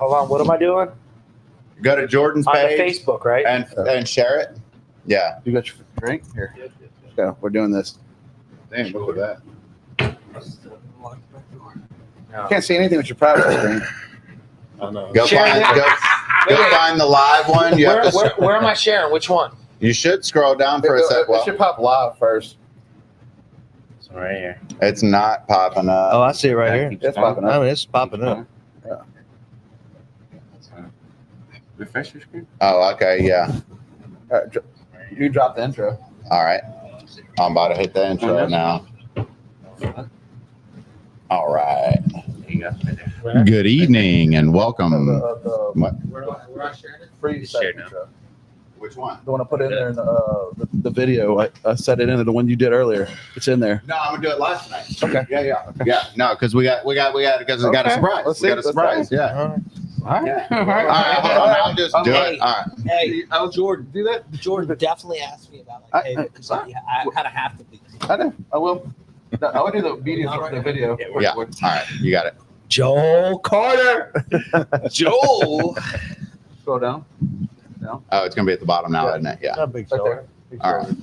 hold on. What am I doing? Go to Jordan's On page. the Facebook, right? And share it. Yeah. You got your drink? Here. Let's go. We're doing this. Damn, look at that. No. Can't see anything with your private screen. I know. Go find the live one. Where am I sharing? Which one? You should scroll down for a sec. It should pop live first. It's right here. It's not popping up. Oh, I see it right here. It's popping I up. mean, it's popping up. Refresh your screen. Oh, okay, yeah. You dropped the intro. All right. I'm about to hit the intro now. All right. There you go. Right there. Good evening and welcome. What? Where I sharing it? Free Share now. intro. Which one? The one I put in there in the video. I set it into the one you did earlier. It's in there. No, I'm gonna do it live tonight. Okay. Yeah. No, because we got a surprise. Let's We got a see. surprise. Yeah. All right. Yeah. All right. Hold on. I'll just do it. All right. Hey, Oh, Jordan, do that. Jordan definitely asked me about because I kind of have to be. I know. I will. No, I would do the video for the video. Yeah. All right. You got it. Joel Carter. Joel. Scroll down. Oh, it's gonna be at the bottom now, isn't it? Yeah. Not a big Right show. there. All right.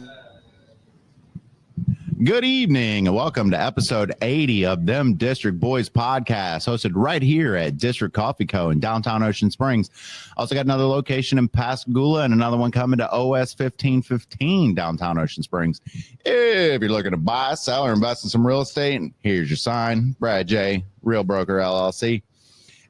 Good evening and welcome to episode 80 of Them District Boys podcast, hosted right here at District Coffee Co. in downtown Ocean Springs. Also got another location in Pascagoula and another one coming to OS 1515 downtown Ocean Springs. If you're looking to buy, sell, or invest in some real estate, here's your sign. Brad J, Real Broker LLC.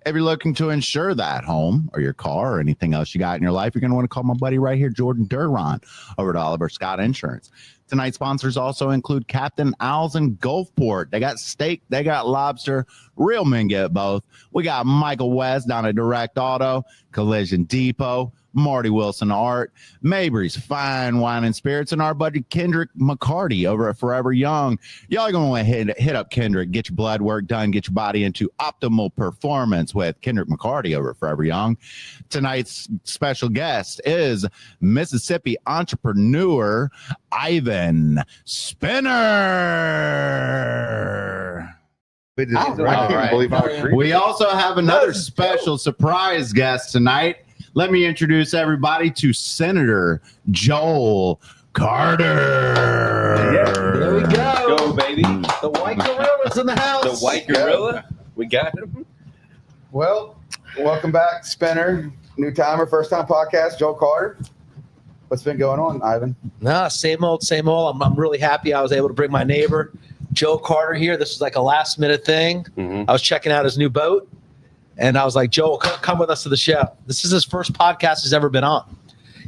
If you're looking to insure that home or your car or anything else you got in your life, you're going to want to call my buddy right here, Jordan Duron, over to Oliver Scott Insurance. Tonight's sponsors also include Captain Al's and Gulfport. They got steak, they got lobster. Real men get both. We got Michael West down at DirectAuto, Collision Depot, Marty Wilson Art, Mabry's Fine Wine and Spirits, and our buddy Kendrick McCarty over at Forever Young. Y'all are going to want to hit up Kendrick, get your blood work done, get your body into optimal performance with Kendrick McCarty over at Forever Young. Tonight's special guest is Mississippi entrepreneur Ivan Spinner. We just, All right. We also have another special surprise guest tonight. Let me introduce everybody to Senator Joel Carter. Yeah, there we go. Go, baby. The white gorilla's in the house. The white gorilla. We got him. Well, welcome back, Spinner. New timer, first time podcast, Joel Carter. What's been going on, Ivan? No, same old, same old. I'm really happy I was able to bring my neighbor, Joe Carter, here. This is like a last minute thing. I was checking out his new boat, and I was like, Joel, come with us to the show. This is his first podcast he's ever been on,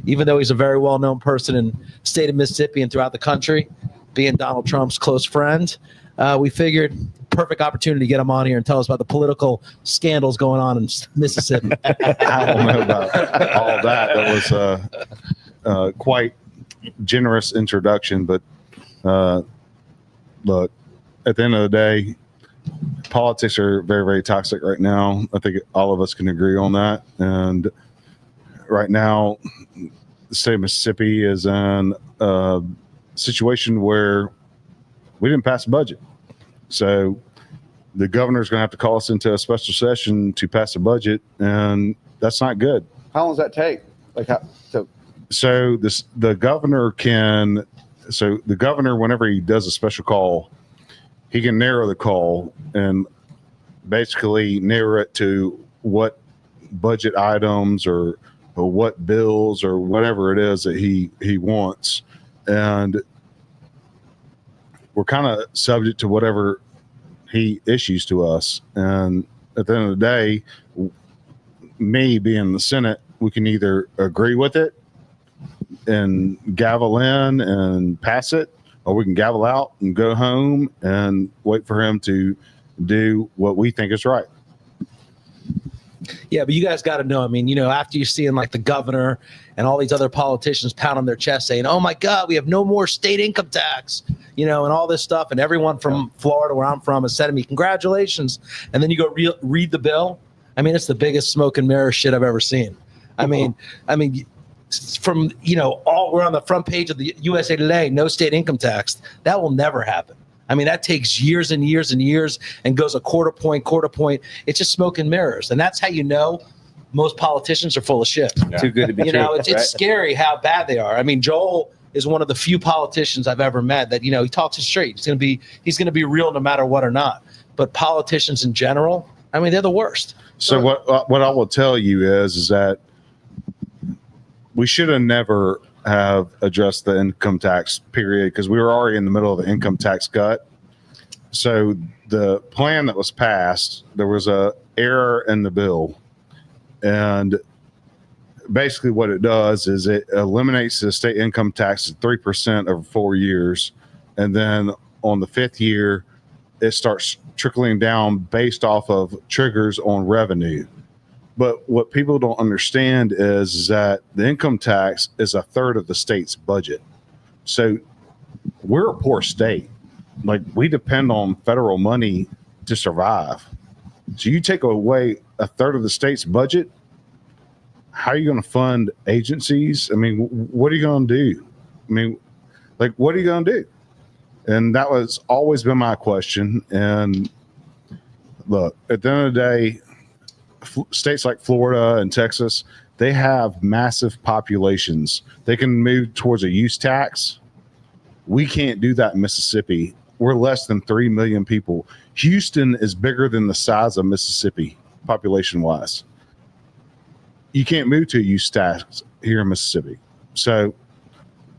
even though he's a very well-known person in the state of Mississippi and throughout the country, being Donald Trump's close friend. We figured perfect opportunity to get him on here and tell us about the political scandals going on in Mississippi. I don't know about all that. That was quite generous introduction, but look, at the end of the day, politics are very, very toxic right now. I think all of us can agree on that. And right now, the state of Mississippi is in a situation where we didn't pass a budget. So the governor's going to have to call us into a special session to pass a budget, and that's not good. How long does that take? So the governor, whenever he does a special call, he can narrow the call and basically narrow it to what budget items or what bills or whatever it is that he wants. And we're kind of subject to whatever he issues to us. And at the end of the day, me being in the Senate, we can either agree with it and gavel in and pass it, or we can gavel out and go home and wait for him to do what we think is right. Yeah, but you guys got to know, I mean, after you're seeing like the governor and all these other politicians pound on their chest saying, oh my God, we have no more state income tax, and all this stuff. And everyone from Florida, where I'm from, is sending me congratulations. And then you go read the bill. I mean, it's the biggest smoke and mirror shit I've ever seen. I mean, from, we're on the front page of the USA Today, no state income tax. That will never happen. I mean, that takes years and years and years and goes a quarter point. It's just smoke and mirrors. And that's how you know most politicians are full of shit. Too good to be You true. know, it's scary how bad they are. I mean, Joel is one of the few politicians I've ever met that, he talks it straight. He's going to be real no matter what or not. But politicians in general, I mean, they're the worst. So what I will tell you is that we should have never have addressed the income tax period because we were already in the middle of the income tax cut. So the plan that was passed, there was a error in the bill, and basically what it does is it eliminates the state income tax at 3% over 4 years, and then on the 5th year it starts trickling down based off of triggers on revenue. But what people don't understand is that the income tax is a third of the state's budget. So we're a poor state. Like, we depend on federal money to survive. So you take away a third of the state's budget, how are you going to fund agencies? I mean, what are you going to do? I mean, like, what are you going to do? And that was always been my question. And look, at the end of the day, states like Florida and Texas, they have massive populations. They can move towards a use tax. We can't do that in Mississippi. We're less than 3 million people. Houston is bigger than the size of Mississippi, population-wise. You can't move to a use tax here in Mississippi. So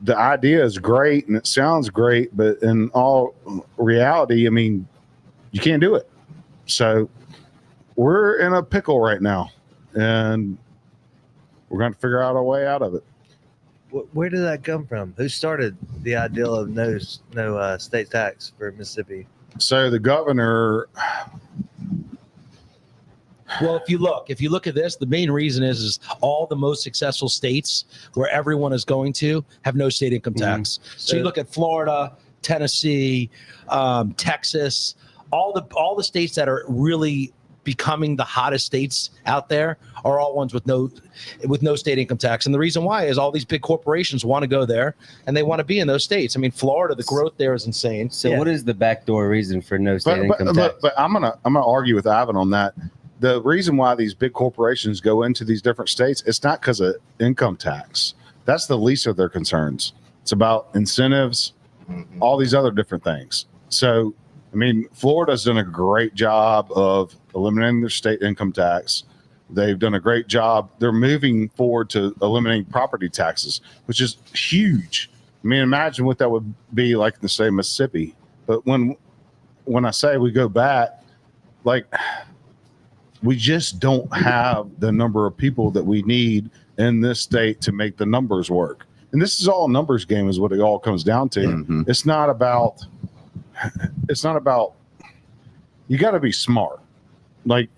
the idea is great and it sounds great, but in all reality, I mean, you can't do it. So we're in a pickle right now, and we're going to figure out a way out of it. Where did that come from? Who started the ideal of no state tax for Mississippi? So the governor, Well, if you look at this, the main reason is all the most successful states where everyone is going to have no state income tax. So you look at Florida, Tennessee, Texas, all the states that are really becoming the hottest states out there are all ones with no state income tax. And the reason why is all these big corporations want to go there and they want to be in those states. I mean, Florida, the growth there is insane. So what is the backdoor reason for no state income tax? But I'm gonna argue with Ivan on that. The reason why these big corporations go into these different states, it's not because of income tax. That's the least of their concerns. It's about incentives, all these other different things. So, I mean, Florida's done a great job of eliminating their state income tax. They've done a great job. They're moving forward to eliminating property taxes, which is huge. I mean, imagine what that would be like in the state of Mississippi. But when I say we go back, like, we just don't have the number of people that we need in this state to make the numbers work. And this is all a numbers game is what it all comes down to. Mm-hmm. It's not about, you got to be smart. Like,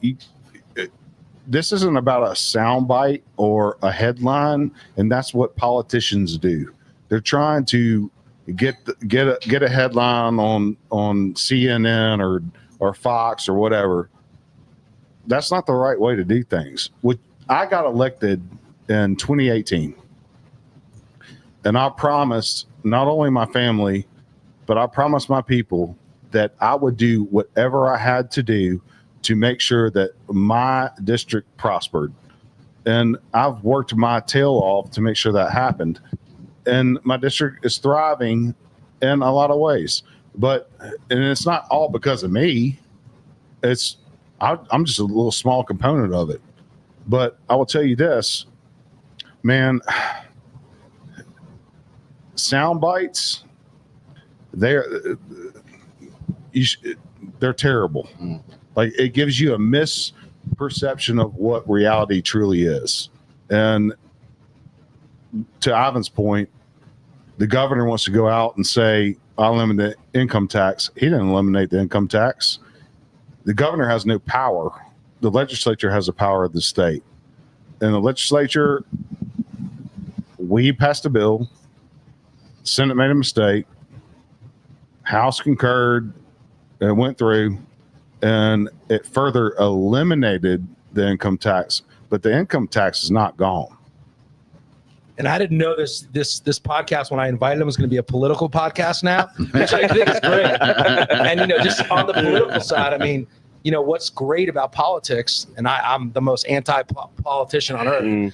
this isn't about a soundbite or a headline. And that's what politicians do. They're trying to get a headline on CNN or Fox or whatever. That's not the right way to do things. I got elected in 2018, and I promised not only my family, but I promised my people that I would do whatever I had to do to make sure that my district prospered. And I've worked my tail off to make sure that happened. And my district is thriving in a lot of ways. And it's not all because of me. I'm just a little small component of it. But I will tell you this, man, sound bites, they're terrible. Like, it gives you a misperception of what reality truly is. And to Ivan's point, the governor wants to go out and say, I'll eliminate the income tax. He didn't eliminate the income tax. The governor has no power. The legislature has the power of the state. And the legislature, we passed a bill. Senate made a mistake. House concurred. It went through. And it further eliminated the income tax. But the income tax is not gone. And I didn't know this podcast when I invited him was going to be a political podcast now, which I think is great. And just on the political side, I mean, what's great about politics, and I'm the most anti-politician on earth,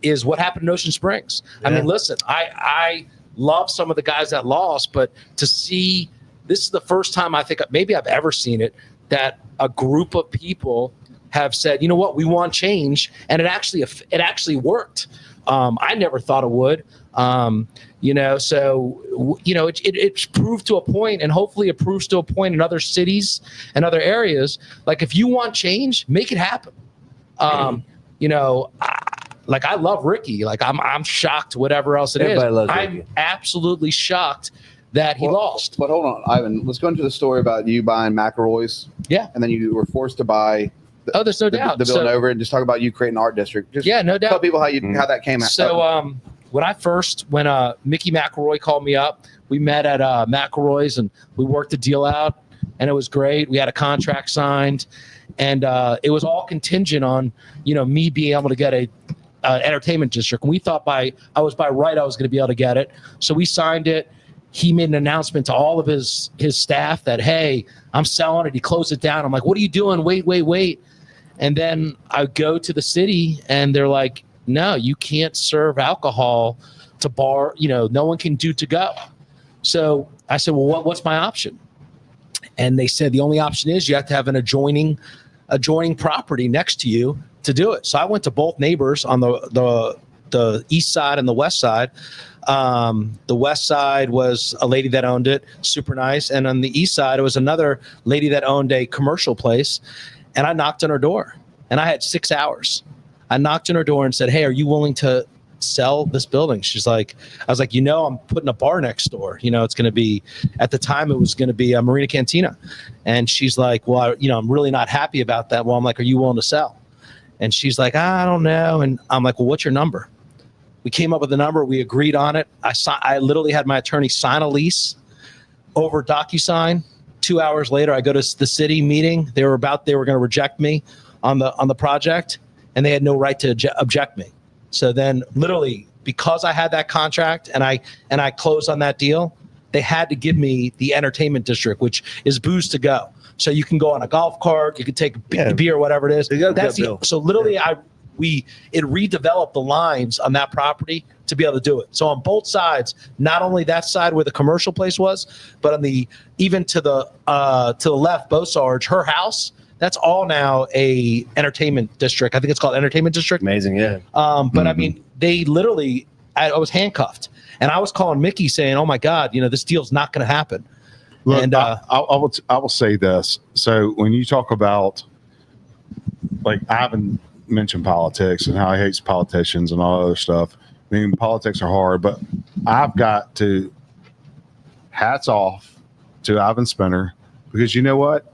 is what happened in Ocean Springs. Yeah. I mean, listen, I love some of the guys that lost, but to see, this is the first time I think maybe I've ever seen it, that a group of people have said, you know what, we want change, and it actually worked. I never thought it would, it's proved to a point, and hopefully it proves to a point in other cities and other areas. Like, if you want change, make it happen. I love Ricky. Like, I'm shocked, whatever else it is. I'm absolutely shocked that he lost. But hold on, Ivan, let's go into the story about you buying McElroy's. Yeah. And then you were forced to buy there's no doubt. The Villanova, and just talk about you creating an art district. Just no doubt. Tell people how that came out. So when Mickey McElroy called me up, we met at McElroy's and we worked the deal out, and it was great. We had a contract signed, and it was all contingent on me being able to get a entertainment district. And we thought I was going to be able to get it. So we signed it. He made an announcement to all of his staff that, hey, I'm selling it. He closed it down. I'm like, what are you doing? Wait. And then I go to the city and they're like, no, you can't serve alcohol to bar. No one can do to go. So I said, well, what's my option? And they said, the only option is you have to have an adjoining property next to you to do it. So I went to both neighbors on the east side and the west side. The west side was a lady that owned it, super nice. And on the east side, it was another lady that owned a commercial place. And I knocked on her door, and I had 6 hours. I knocked on her door and said, hey, are you willing to sell this building? She's like, I was like, I'm putting a bar next door. It's going to be, at the time, it was going to be a Marina Cantina. And she's like, well, I'm really not happy about that. Well, I'm like, are you willing to sell? And she's like, I don't know. And I'm like, well, what's your number? We came up with a number. We agreed on it. I literally had my attorney sign a lease over DocuSign. 2 hours later, I go to the city meeting. They were going to reject me on the project, and they had no right to object me. So then, literally, because I had that contract and I closed on that deal, they had to give me the entertainment district, which is booze to go. So you can go on a golf cart, you can take a beer, whatever it is. So literally, it redeveloped the lines on that property to be able to do it. So on both sides, not only that side where the commercial place was, but on even to the left, Beausarge, her house, that's all now a entertainment district. I think it's called entertainment district. Amazing, yeah. But I mean, they literally, I was handcuffed, and I was calling Mickey saying, "Oh my God, this deal's not going to happen." Look, and I will say this. So when you talk about, like, Ivan mentioned politics and how he hates politicians and all other stuff. I mean, politics are hard, but I've got to hats off to Ivan Spinner, because you know what?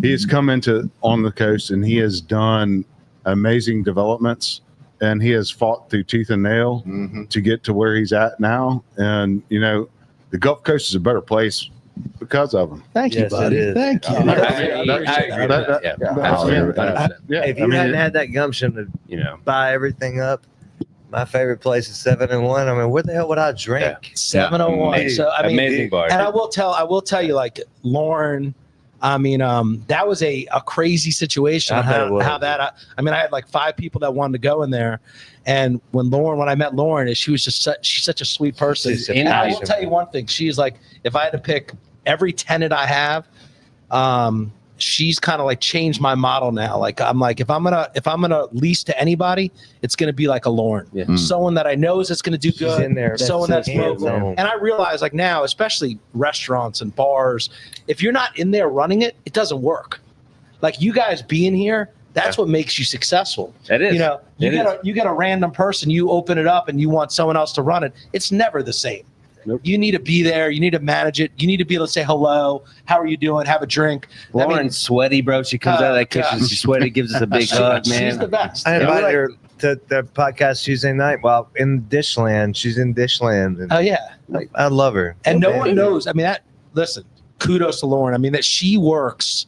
He has come on the coast and he has done amazing developments, and he has fought through tooth and nail to get to where he's at now. And, the Gulf Coast is a better place because of him. Thank you, buddy. Thank you. If you hadn't had that gumption to buy everything up, my favorite place is 701. I mean, where the hell would I drink? 701. So I mean, amazing bar. And I will tell you, like, Lauren. I mean, that was a crazy situation. I had like 5 people that wanted to go in there, and when I met Lauren, she's such a sweet person. And I will tell you one thing: she's like, if I had to pick every tenant I have, she's kind of like changed my model now. Like, I'm like, if I'm gonna lease to anybody, it's gonna be like a Lauren, someone that I know is just gonna do good. In there. Someone that's local. And I realize, like, now, especially restaurants and bars, if you're not in there running it, it doesn't work. Like, you guys being here, that's what makes you successful. It is. You get a random person, you open it up and you want someone else to run it. It's never the same. Nope. You need to be there. You need to manage it. You need to be able to say hello. How are you doing? Have a drink. Lauren's sweaty, bro. She comes out of that kitchen. She's sweaty. Gives us a big hug, man. She's the best. I invited her to the podcast Tuesday night. Well, in Dishland. She's in Dishland. And oh yeah, I love her. And no one knows. I mean, listen. Kudos to Lauren. I mean, that she works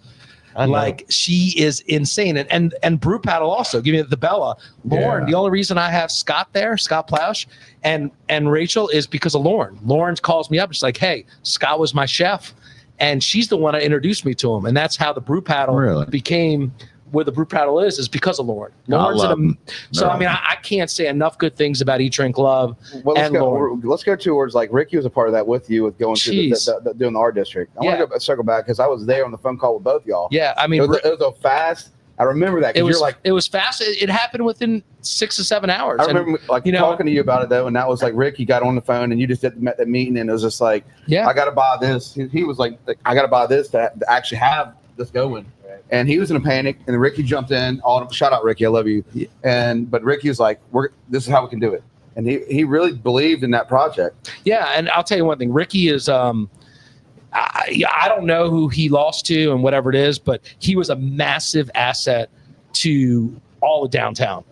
I know. Like she is insane. And Brew Paddle also, give me the Bella. Lauren, the only reason I have Scott there, Scott Plausch, and Rachel is because of Lauren. Lauren calls me up. She's like, hey, Scott was my chef. And she's the one that introduced me to him. And that's how the Brew Paddle became where the Brew Paddle is because of Lauren. Lauren's so I mean, I can't say enough good things about Eat Drink Love. Well, Lauren. let's go towards like Ricky was a part of that with you with going to doing the art district. I want to circle back because I was there on the phone call with both y'all. Yeah, I mean, it was a fast. I remember that. It was fast. It happened within 6 to 7 hours. I remember talking to you about it though, and that was like Ricky got on the phone and you just met that meeting, and it was just like, I got to buy this. He was like, I got to buy this to actually have this going. And he was in a panic, and Ricky jumped in. Shout out Ricky, I love you. But Ricky was like, "This is how we can do it," and he really believed in that project. Yeah, and I'll tell you one thing: Ricky is I don't know who he lost to and whatever it is, but he was a massive asset to all of downtown.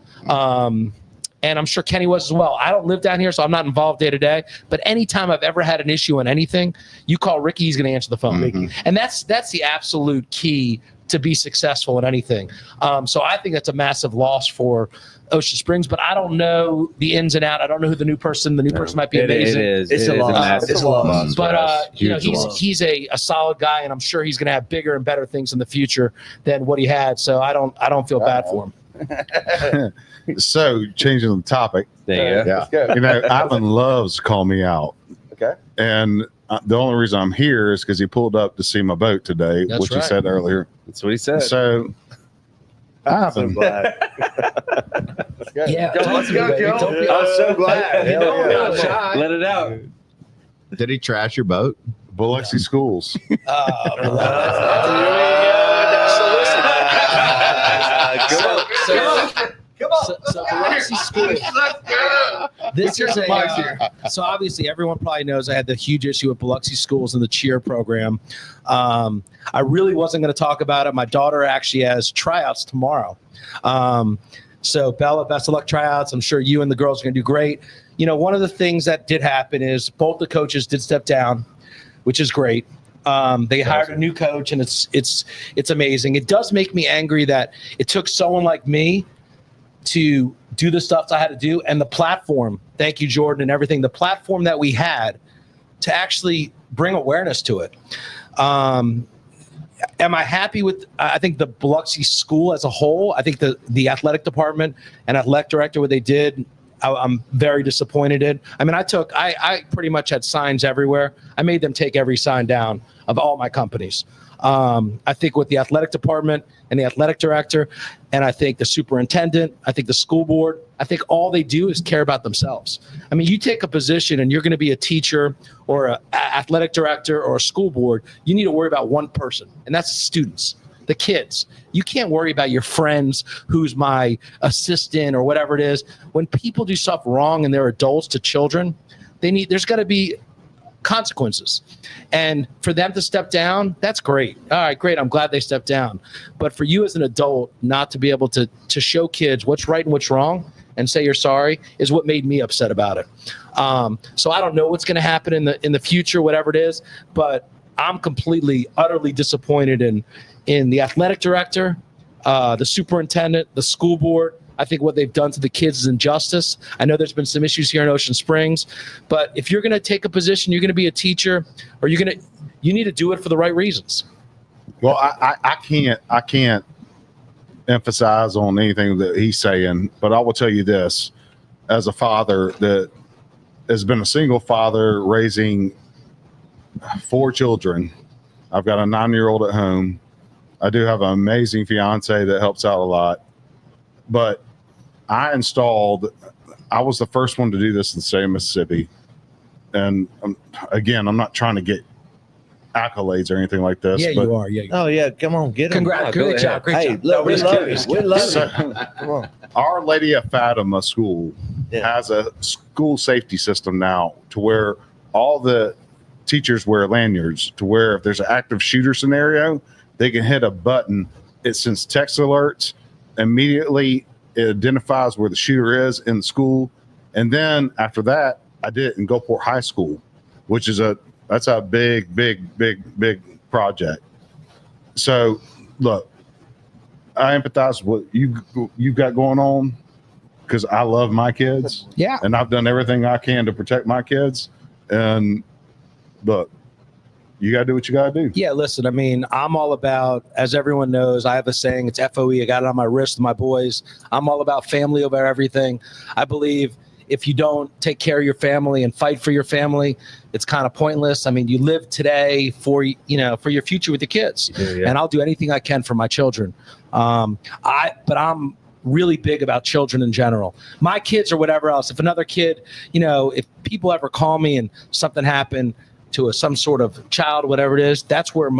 And I'm sure Kenny was as well. I don't live down here, so I'm not involved day to day. But anytime I've ever had an issue on anything, you call Ricky, he's going to answer the phone. Mm-hmm. And that's the absolute key to be successful in anything. So I think that's a massive loss for Ocean Springs, but I don't know the ins and out. I don't know who the new person might be amazing. It's a loss. It's a loss. But he's a solid guy, and I'm sure he's going to have bigger and better things in the future than what he had. So I don't feel bad for him. So changing the topic. There you go. Let's go. You know, Alan loves to call me out. Okay. And the only reason I'm here is because he pulled up to see my boat today, That's which right. he said earlier. That's what he said. So, I'm so glad. Let's go. Yeah, Let's go, Joe. I'm so glad. Hell yeah. Let it out. Did he trash your boat? Biloxi Schools. So Biloxi School. This is so obviously everyone probably knows I had the huge issue with Biloxi Schools and the cheer program. I really wasn't going to talk about it. My daughter actually has tryouts tomorrow. So Bella, best of luck tryouts. I'm sure you and the girls are going to do great. You know, one of the things that did happen is both the coaches did step down, which is great. They hired a new coach, and it's amazing. It does make me angry that it took someone like me to do the stuff I had to do, and the platform. Thank you, Jordan, and everything. The platform that we had to actually bring awareness to it. Am I happy with? I think the Biloxi School as a whole. I think the athletic department and athletic director, what they did, I'm very disappointed in. I mean, I pretty much had signs everywhere. I made them take every sign down of all my companies. I think with the athletic department and the athletic director, and I think the superintendent, I think the school board, I think all they do is care about themselves. I mean, you take a position and you're going to be a teacher or an athletic director or a school board, you need to worry about one person, and that's students, the kids. You can't worry about your friends, who's my assistant or whatever it is. When people do stuff wrong and they're adults to children, there's got to be consequences. And for them to step down, that's great. All right, great. I'm glad they stepped down. But for you as an adult not to be able to show kids what's right and what's wrong and say you're sorry is what made me upset about it. So I don't know what's going to happen in the future, whatever it is, but I'm completely, utterly disappointed in the athletic director, the superintendent, the school board. I think what they've done to the kids is injustice. I know there's been some issues here in Ocean Springs, but if you're going to take a position, you're going to be a teacher, or you need to do it for the right reasons. Well, I can't emphasize on anything that he's saying, but I will tell you this: as a father that has been a single father raising 4 children, I've got a 9-year-old at home. I do have an amazing fiance that helps out a lot, but I was the first one to do this in the state of Mississippi. And again, I'm not trying to get accolades or anything like this. Yeah, but you are. Yeah. Oh yeah, come on, get him. Congrats. Great job. Great Hey, job. look, we love you. We love So- you. Come on. Our Lady of Fatima School has a school safety system now to where all the teachers wear lanyards to where if there's an active shooter scenario, they can hit a button. It sends text alerts. Immediately, it identifies where the shooter is in the school. And then after that, I did it in Gulfport High School, which is that's a big project. So look, I empathize with what you've got going on because I love my kids. Yeah. And I've done everything I can to protect my kids. And look, you got to do what you got to do. Yeah, listen, I mean, I'm all about, as everyone knows, I have a saying, it's FOE. I got it on my wrist with my boys. I'm all about family over everything. I believe if you don't take care of your family and fight for your family, it's kind of pointless. I mean, you live today for your future with your kids. And I'll do anything I can for my children. But I'm really big about children in general. My kids or whatever else. If another kid, if people ever call me and something happened to some sort of child, whatever it is, that's where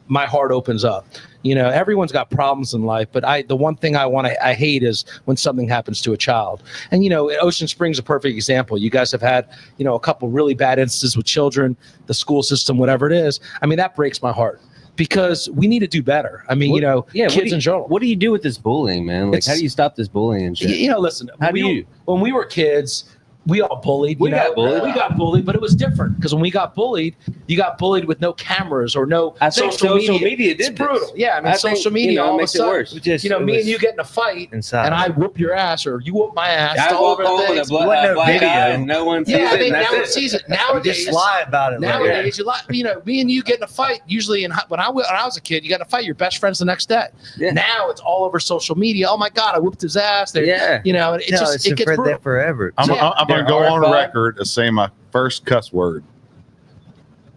my heart opens up. Everyone's got problems in life, but the one thing I hate is when something happens to a child. And Ocean Springs is a perfect example. You guys have had a couple really bad instances with children, the school system, whatever it is. I mean, that breaks my heart because we need to do better. I mean, kids in general. What do you do with this bullying, man? Like, how do you stop this bullying and shit? Listen, when we were kids, we all bullied. We got bullied, but it was different because when we got bullied, you got bullied with no cameras or no social media. It's brutal. Yeah, I mean, social media all makes of a sudden, it worse. Me and you get in a fight, inside. and I whoop your ass or you whoop my ass. I walk home with a black eye and no one sees it. No one sees it. Nowadays, just lie about it. Nowadays, you lie. Me and you get in a fight. Usually, when I was a kid, you got in a fight. Your best friends the next day. Yeah. Now it's all over social media. Oh my God, I whooped his ass. It gets brutal forever. I'm going to go on record as saying my first cuss word.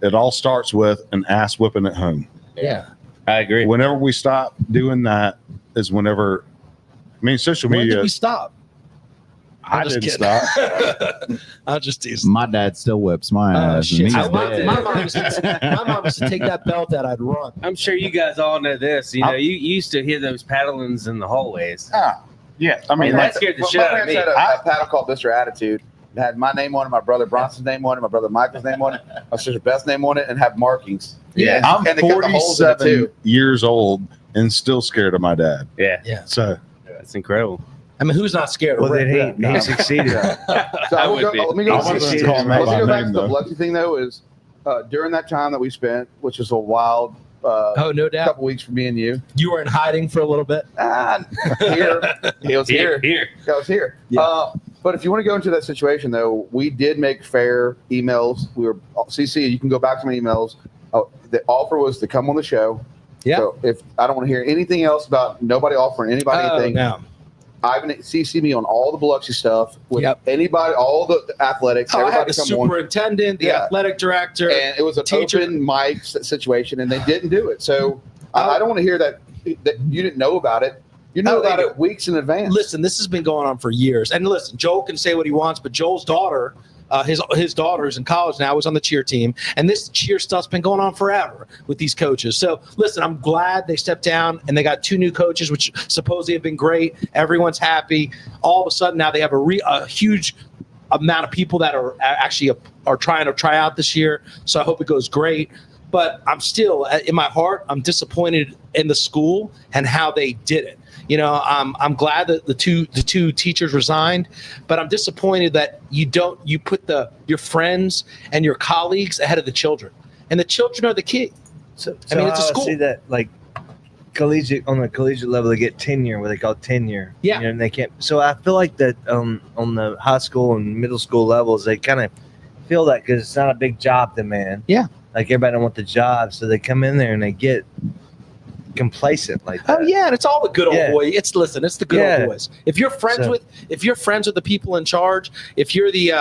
It all starts with an ass whipping at home. Yeah, I agree. Whenever we stop doing that is whenever, social media. When did we stop? I didn't stop. I'll just tease. My dad still whips my ass. Shit. My mom used to take that belt out, I'd run. I'm sure you guys all know this. You used to hear those paddlings in the hallways. Yeah, I mean, that scared the shit out of me. My parents had a paddle called Mr. Attitude. It had my name on it, my brother Bronson's name on it, my brother Michael's name on it, my sister's Beth's name on it, and have markings. Yeah, I'm 47 years old and still scared of my dad. Yeah. So that's incredible. I mean, who's not scared? Well, then he succeeded. So let me go back to the Biloxi thing, though, is during that time that we spent, which was a wild no doubt, couple weeks for me and you. You were in hiding for a little bit. He was here. I was here. Yeah. But if you want to go into that situation, though, we did make fair emails. We were CC. You can go back to my emails. The offer was to come on the show. Yeah. So if I don't want to hear anything else about nobody offering anybody anything, no. Ivan CC me on all the Biloxi stuff with anybody, all the athletics. I had the superintendent, the athletic director, and it was an open mic situation, and they didn't do it. So I don't want to hear that you didn't know about it. You know about it weeks in advance. Listen, this has been going on for years. And listen, Joel can say what he wants, but Joel's daughter, his daughter is in college now, was on the cheer team. And this cheer stuff's been going on forever with these coaches. So listen, I'm glad they stepped down and they got 2 new coaches, which supposedly have been great. Everyone's happy. All of a sudden now they have a huge amount of people that are actually trying to try out this year. So I hope it goes great. But I'm still, in my heart, I'm disappointed in the school and how they did it. I'm glad that the two teachers resigned, but I'm disappointed that you put your friends and your colleagues ahead of the children, and the children are the key. So it's a school. See that on the collegiate level, they get tenure, what they call tenure. Yeah, and they can't. So I feel like that on the high school and middle school levels, they kind of feel that because it's not a big job demand. Yeah, like everybody don't want the job, so they come in there and they get complacent like that. Oh yeah, and it's all the good old boys. It's the good old boys. If you're friends with the people in charge, if you're the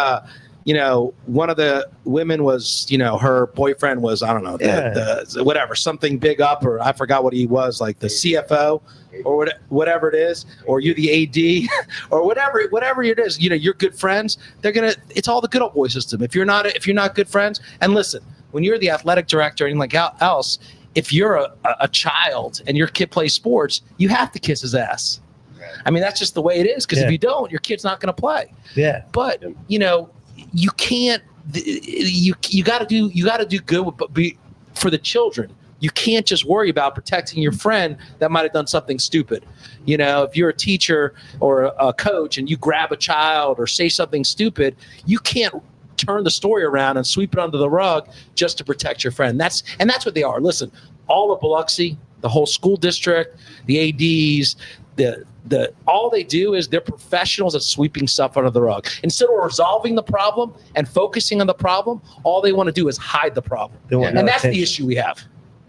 one of the women was, her boyfriend was, I don't know, the whatever, something big up, or I forgot what he was, like the CFO or whatever it is, or you're the AD or whatever it is, you're good friends. It's all the good old boy system. If you're not good friends, and listen, when you're the athletic director and like else, if you're a child and your kid plays sports, you have to kiss his ass. Right. I mean, that's just the way it is. Because if you don't, your kid's not going to play. Yeah. But you can't. You got to do good for the children. You can't just worry about protecting your friend that might have done something stupid. If you're a teacher or a coach and you grab a child or say something stupid, you can't turn the story around and sweep it under the rug just to protect your friend. That's what they are. Listen, all of Biloxi, the whole school district, the ADs, all they do is they're professionals at sweeping stuff under the rug. Instead of resolving the problem and focusing on the problem, all they want to do is hide the problem. And that's the issue we have.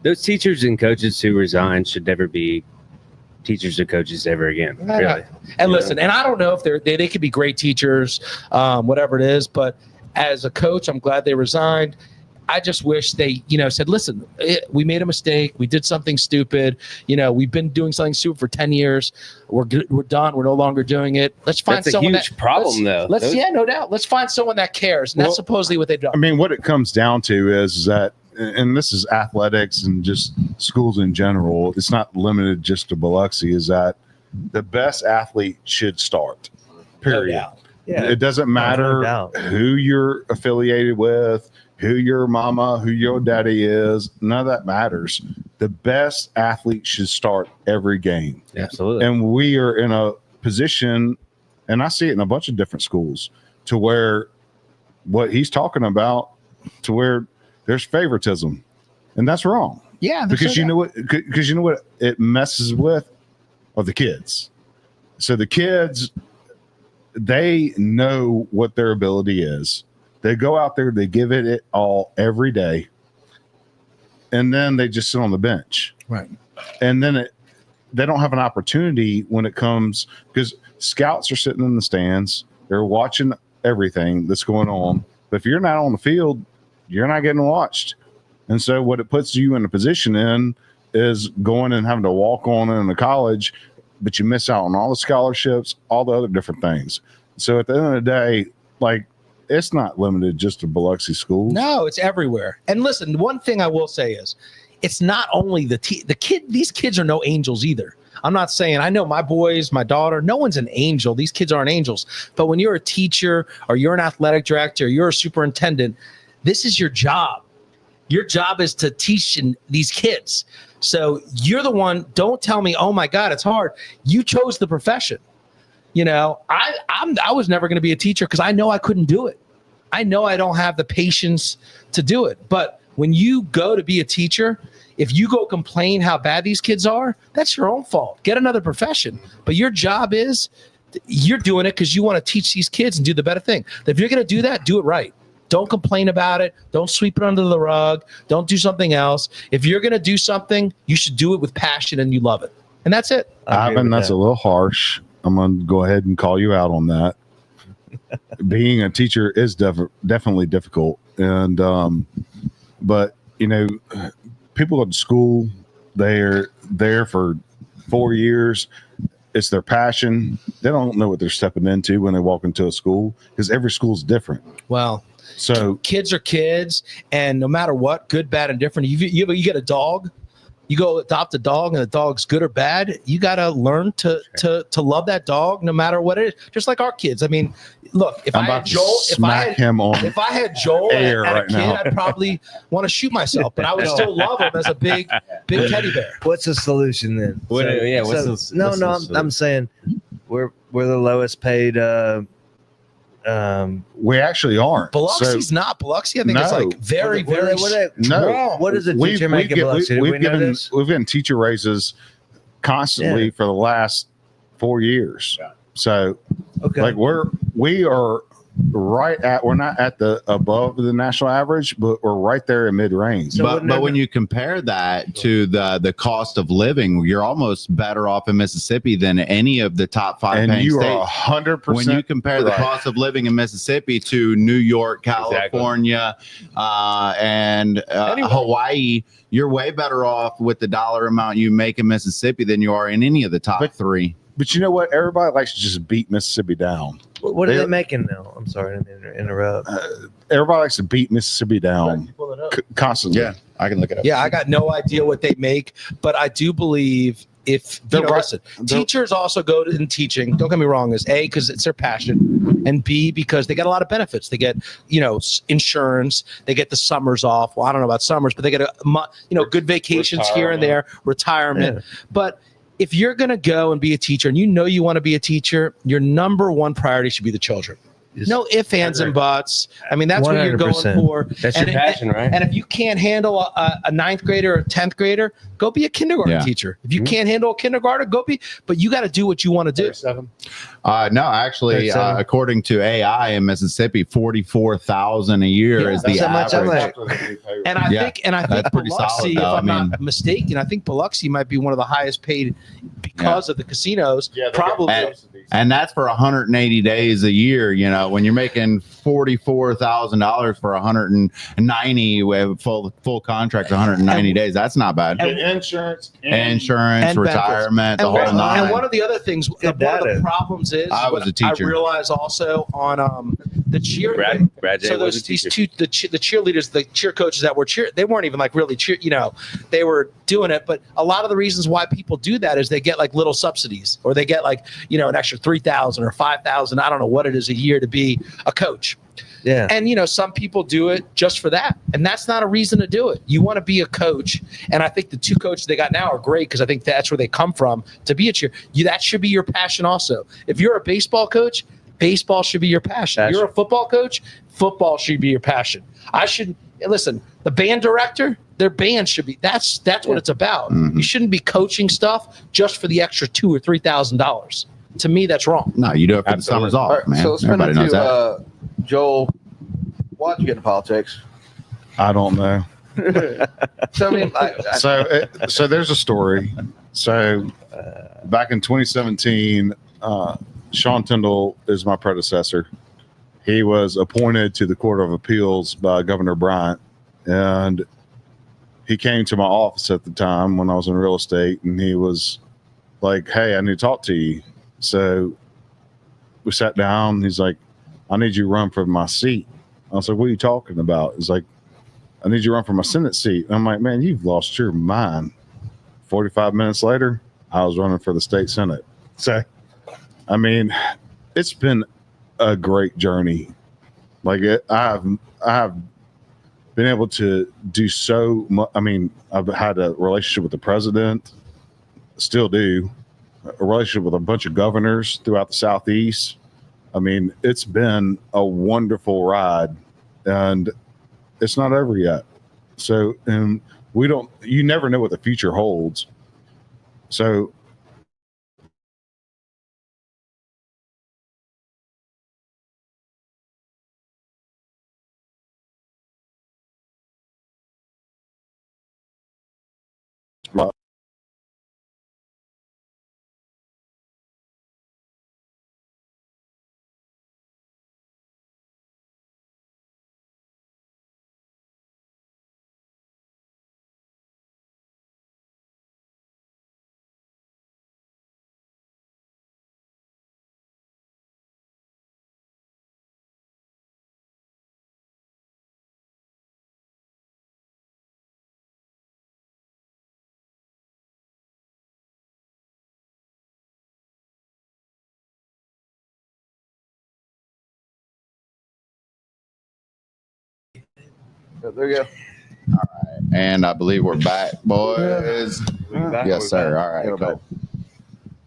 Those teachers and coaches who resign should never be teachers or coaches ever again. Really. And listen, and I don't know if they could be great teachers, whatever it is, but as a coach, I'm glad they resigned. I just wish they, said, listen, we made a mistake. We did something stupid. We've been doing something stupid for 10 years. We're done. We're no longer doing it. Let's find someone huge problem, though. No doubt. Let's find someone that cares. And that's supposedly what they've done. I mean, what it comes down to is that, and this is athletics and just schools in general, it's not limited just to Biloxi, is that the best athlete should start, period. No doubt. Yeah. It doesn't matter who you're affiliated with, who your mama, who your daddy is. None of that matters. The best athlete should start every game. Absolutely. And we are in a position, and I see it in a bunch of different schools, to where what he's talking about, to where there's favoritism, and that's wrong. Yeah, because you know what it messes with are the kids. So the kids, they know what their ability is. They go out there, they give it all every day, and then they just sit on the bench. Right. And then they don't have an opportunity when it comes, because scouts are sitting in the stands. They're watching everything that's going on. But if you're not on the field, you're not getting watched. And so what it puts you in a position in is going and having to walk on into college, but you miss out on all the scholarships, all the other different things. So at the end of the day, it's not limited just to Biloxi schools. No, it's everywhere. And listen, one thing I will say is, it's not only the kid. These kids are no angels either. I'm not saying, I know my boys, my daughter, no one's an angel. These kids aren't angels. But when you're a teacher or you're an athletic director, or you're a superintendent, this is your job. Your job is to teach these kids. So you're the one. Don't tell me, oh my God, it's hard. You chose the profession. I was never going to be a teacher because I know I couldn't do it. I know I don't have the patience to do it. But when you go to be a teacher, if you go complain how bad these kids are, that's your own fault. Get another profession. But your job is, you're doing it because you want to teach these kids and do the better thing. If you're going to do that, do it right. Don't complain about it. Don't sweep it under the rug. Don't do something else. If you're going to do something, you should do it with passion and you love it. And that's it. Ivan, that's a little harsh. I'm going to go ahead and call you out on that. Being a teacher is definitely difficult. And, but, people go to school, they're there for 4 years. It's their passion. They don't know what they're stepping into when they walk into a school, because every school is different. Well, so kids are kids, and no matter what, good, bad, and different. You get a dog, you go adopt a dog, and the dog's good or bad. You got to learn to love that dog, no matter what it is. Just like our kids. I mean, look, if I had Joel, if I had Joel at a kid, I'd probably want to shoot myself, but I would still love him as a big teddy bear. What's the solution then? I'm saying we're the lowest paid. We actually aren't. Biloxi's not. Biloxi, I think, is like very, very. What does a teacher make in Biloxi? We've given teacher raises constantly for the last 4 years. Yeah. So, we are we're not at the above the national average, but we're right there in mid range. But when you compare that to the cost of living, you're almost better off in Mississippi than any of the top 5 and paying you states. Are 100%. When you compare the cost of living in Mississippi to New York, California, and Hawaii, you're way better off with the dollar amount you make in Mississippi than you are in any of the top 3. But you know what? Everybody likes to just beat Mississippi down. What are they making now? I'm sorry to interrupt. Everybody likes to beat Mississippi down constantly. Yeah, I can look it up. Yeah, I got no idea what they make, but I do believe listen, teachers also go in teaching. Don't get me wrong, is A, because it's their passion, and B, because they get a lot of benefits. They get, insurance. They get the summers off. Well, I don't know about summers, but they get good vacations here and there, retirement. Yeah. But if you're going to go and be a teacher and you want to be a teacher, your number one priority should be the children. No ifs, ands, and buts. I mean, that's what you're going 100%. for. That's your passion, right? And if you can't handle a ninth grader or a 10th grader, go be a kindergarten teacher. If you can't handle a kindergarten, go be. But you got to do what you want to do. No, actually, according to AI in Mississippi, 44,000 a year is the average. And I think that's pretty Biloxi, solid, though. if I'm not mistaken, I think Biloxi might be one of the highest paid because of the casinos. Probably. And that's for 180 days a year. You know, when you're making $44,000 for 190 with full contract, 190 days, that's not bad. And insurance, retirement, the whole nine. And one of the things, one of the problems is, I was a teacher. I realize also on the cheer. So those the cheerleaders, the cheer coaches that were they weren't even like really cheer. You know, they were doing it, but a lot of the reasons why people do that is they get like little subsidies, or they get like, you know, an extra $3,000 or $5,000. I don't know what it is a year to be a coach. Yeah. And, you know, some people do it just for that. And that's not a reason to do it. You want to be a coach. And I think the two coaches they got now are great, because I think that's where they come from to be a cheer. That should be your passion also. If you're a baseball coach, should be your passion. You're a football coach, football should be your passion. Listen, the band director, their band should be, that's what it's about. Mm-hmm. You shouldn't be coaching stuff just for the extra $2,000 or $3,000. To me, that's wrong. No, you do it for the summers off, right, man. So let's spin it to Joel. Why'd you get into politics? I don't know. So I mean, so there's a story. So back in 2017, Sean Tyndall is my predecessor. He was appointed to the Court of Appeals by Governor Bryant, and he came to my office at the time when I was in real estate, and he was like, "Hey, I need to talk to you." So we sat down. He's like, "I need you to run for my seat." I was like, "What are you talking about?" He's like, "I need you to run for my Senate seat." And I'm like, "Man, you've lost your mind." 45 minutes later, I was running for the state Senate. So, I mean, it's been a great journey. Like I have been able to do so much. I mean, I've had a relationship with the president, still do, a relationship with a bunch of governors throughout the Southeast. I mean, it's been a wonderful ride, and it's not over yet. So, and you never know what the future holds. So, there you go. All right. And I believe we're back, boys. Yes, sir. All right, cool.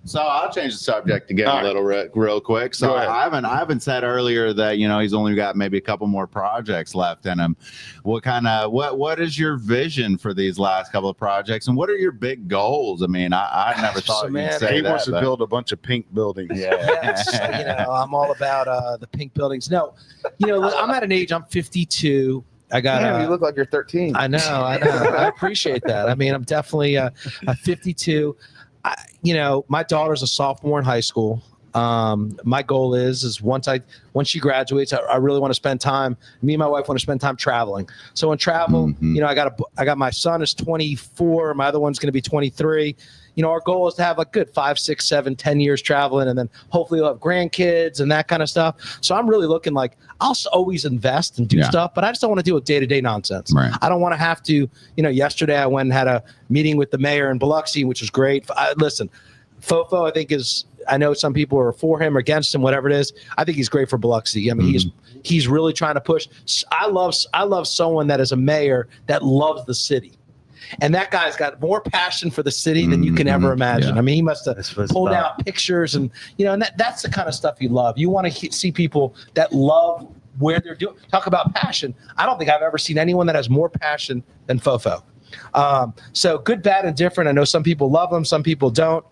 So I'll change the subject again a little real quick. So Ivan said earlier that, you know, he's only got maybe a couple more projects left in him. What is your vision for these last couple of projects, and what are your big goals? I mean, I never thought you'd say that. He wants to build a bunch of pink buildings. Yeah. You know, I'm all about the pink buildings. No, you know, I'm at an age, I'm 52. Damn, you look like you're 13. I know. I appreciate that. I mean, I'm definitely 52. You know, my daughter's a sophomore in high school. My goal is once she graduates, I really want to spend time. Me and my wife want to spend time traveling. So in travel, you know, I got my son is 24. My other one's going to be 23. You know, our goal is to have a good 5, 6, 7, 10 years traveling, and then hopefully we'll have grandkids and that kind of stuff. So I'm really looking like I'll always invest and do stuff, but I just don't want to deal with day-to-day nonsense. Right. I don't want to have to, you know, yesterday I went and had a meeting with the mayor in Biloxi, which was great. Listen, Fofo, I think I know some people are for him or against him, whatever it is. I think he's great for Biloxi. I mean, he's really trying to push. I love someone that is a mayor that loves the city. And that guy's got more passion for the city than you can ever imagine. Yeah. I mean, he must have pulled out pictures and, and that's the kind of stuff you love. You want to see people that love where they're doing. Talk about passion. I don't think I've ever seen anyone that has more passion than Fofo. So good, bad, and different. I know some people love him, some people don't.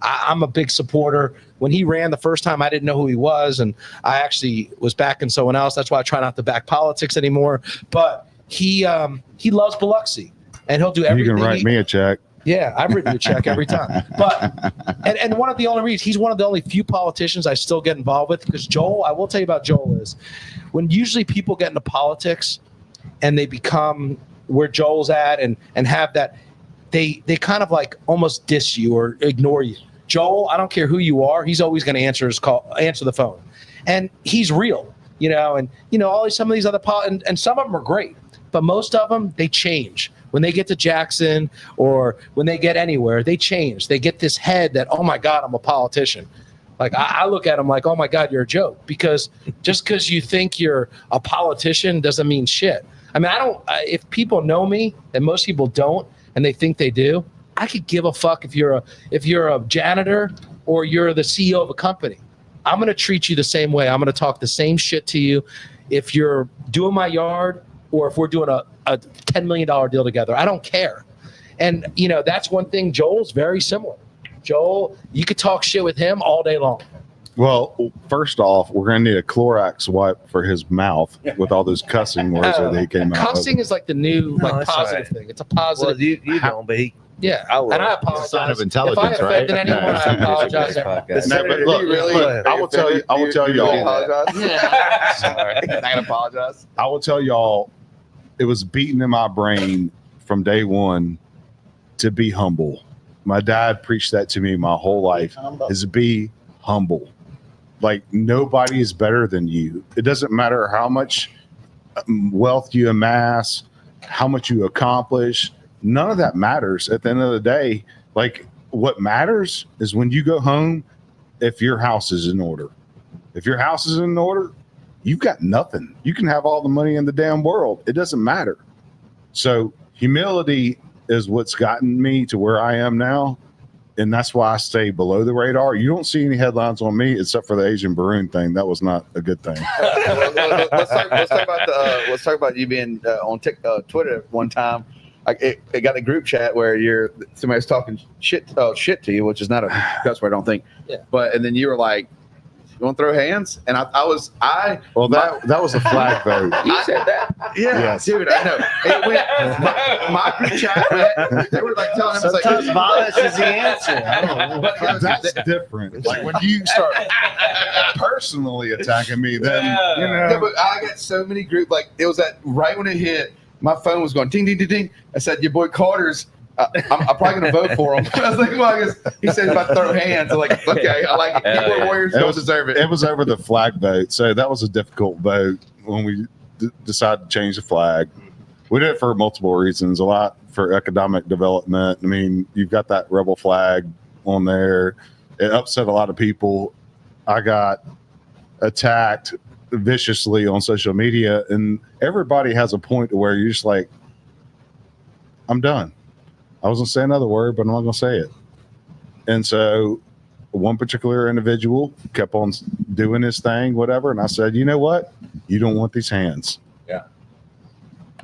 I'm a big supporter. When he ran the first time, I didn't know who he was, and I actually was backing someone else. That's why I try not to back politics anymore. But he loves Biloxi, and he'll do everything. You can write me a check. Yeah, I've written you a check every time. But and one of the only reasons he's one of the only few politicians I still get involved with, because Joel, I will tell you about Joel, is when usually people get into politics and they become where Joel's at and have that, they kind of like almost diss you or ignore you. Joel, I don't care who you are, he's always going to answer the phone. And he's real, and some of these other and some of them are great, but most of them, they change. When they get to Jackson or when they get anywhere, they change. They get this head that, oh my God, I'm a politician. Like I look at them like, oh my God, you're a joke. Because just because you think you're a politician doesn't mean shit. I mean, if people know me, and most people don't, and they think they do, I could give a fuck if you're a janitor or you're the CEO of a company. I'm going to treat you the same way. I'm going to talk the same shit to you if you're doing my yard or if we're doing a $10 million deal together. I don't care. And, that's one thing. Joel's very similar. Joel, you could talk shit with him all day long. Well, first off, we're going to need a Clorox wipe for his mouth with all those cussing words that he came out Cussing is like the new positive thing. It's a positive. Well, you don't, but he. Yeah, and I apologize. Sign of intelligence, if I offended anyone, I apologize. No, but look, I will tell y'all. Sorry, I'm not gonna apologize. I will tell y'all, it was beaten in my brain from day one to be humble. My dad preached that to me my whole life: is be humble. Like nobody is better than you. It doesn't matter how much wealth you amass, how much you accomplish. None of that matters at the end of the day. Like what matters is when you go home, if your house is in order. If your house is in order, you've got nothing. You can have all the money in the damn world. It doesn't matter. So humility is what's gotten me to where I am now. And that's why I stay below the radar. You don't see any headlines on me except for the Asian Baroon thing. That was not a good thing. Let's talk about you being on Twitter one time. It got a group chat where somebody's talking shit to you, which is not a cuss word, I don't think. Yeah. But and then you were like, "You want to throw hands?" And that was a flag vote. You said that? Yeah, yes. Dude, I know. It went, my group chat went, they were like telling him, Sometimes violence is the answer. But that's different. Like when you start personally attacking me, then Yeah, but I got so many group, like it was that right when it hit, my phone was going ding, ding, ding, ding. I said, your boy Carter's, I'm probably going to vote for him. I was like, well, he said about to throw hands. I'm like, okay, I like it. Keyboard Warriors don't deserve it. It was over the flag vote. So that was a difficult vote when we decided to change the flag. We did it for multiple reasons, a lot for economic development. I mean, you've got that rebel flag on there. It upset a lot of people. I got attacked viciously on social media, and everybody has a point to where you're just like, I'm done. I was gonna say another word, but I'm not gonna say it. And so one particular individual kept on doing his thing, whatever, and I said, you know what? You don't want these hands.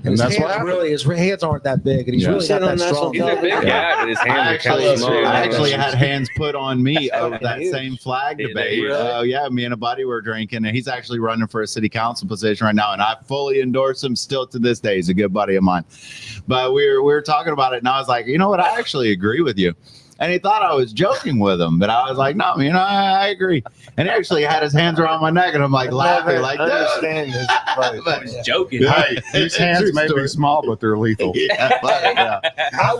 And that's his hands aren't that big, and he's really not that strong. He's a big guy, but his hands are kind of small. I actually had hands put on me over that same flag debate. Me and a buddy were drinking, and he's actually running for a city council position right now, and I fully endorse him still to this day. He's a good buddy of mine. But we were talking about it, and I was like, you know what? I actually agree with you. And he thought I was joking with him, but I was like, no, I agree. And he actually had his hands around my neck, and I'm like laughing, like, understand this. But he's joking. Hey, these hands may be small, but they're lethal. I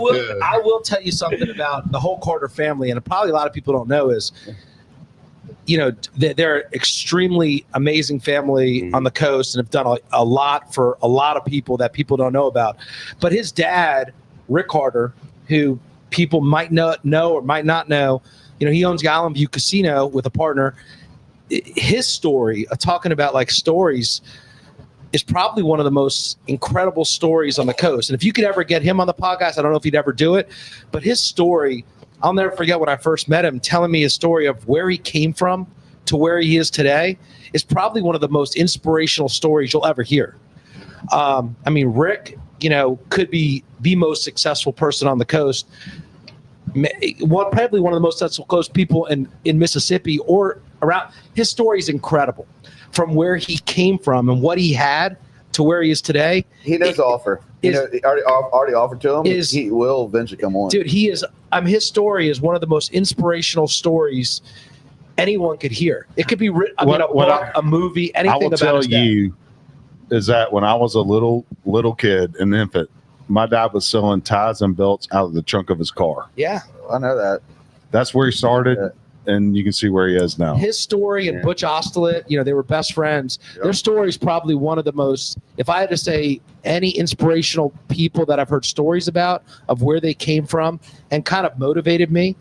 will tell you something about the whole Carter family, and probably a lot of people don't know is, they're an extremely amazing family on the coast and have done a lot for a lot of people that people don't know about. But his dad, Rick Carter, who people might know or might not know, he owns the Island View Casino with a partner. His story, talking about like stories, is probably one of the most incredible stories on the coast. And if you could ever get him on the podcast, I don't know if he'd ever do it, but his story, I'll never forget when I first met him, telling me his story of where he came from to where he is today is probably one of the most inspirational stories you'll ever hear. I mean, Rick, could be the most successful person on the coast. Probably one of the most successful people in Mississippi or around. His story is incredible. From where he came from and what he had to where he is today. He knows the offer. He already offered to him. He will eventually come on. Dude, he is. His story is one of the most inspirational stories anyone could hear. It could be written, a movie, anything. I will tell you is that when I was a little kid, an infant, my dad was selling ties and belts out of the trunk of his car. Yeah, I know that. That's where he started. Yeah. And you can see where he is now. His story and Butch Osterlet, they were best friends. Yep. Their story is probably one of the most, if I had to say any inspirational people that I've heard stories about of where they came from and kind of motivated me,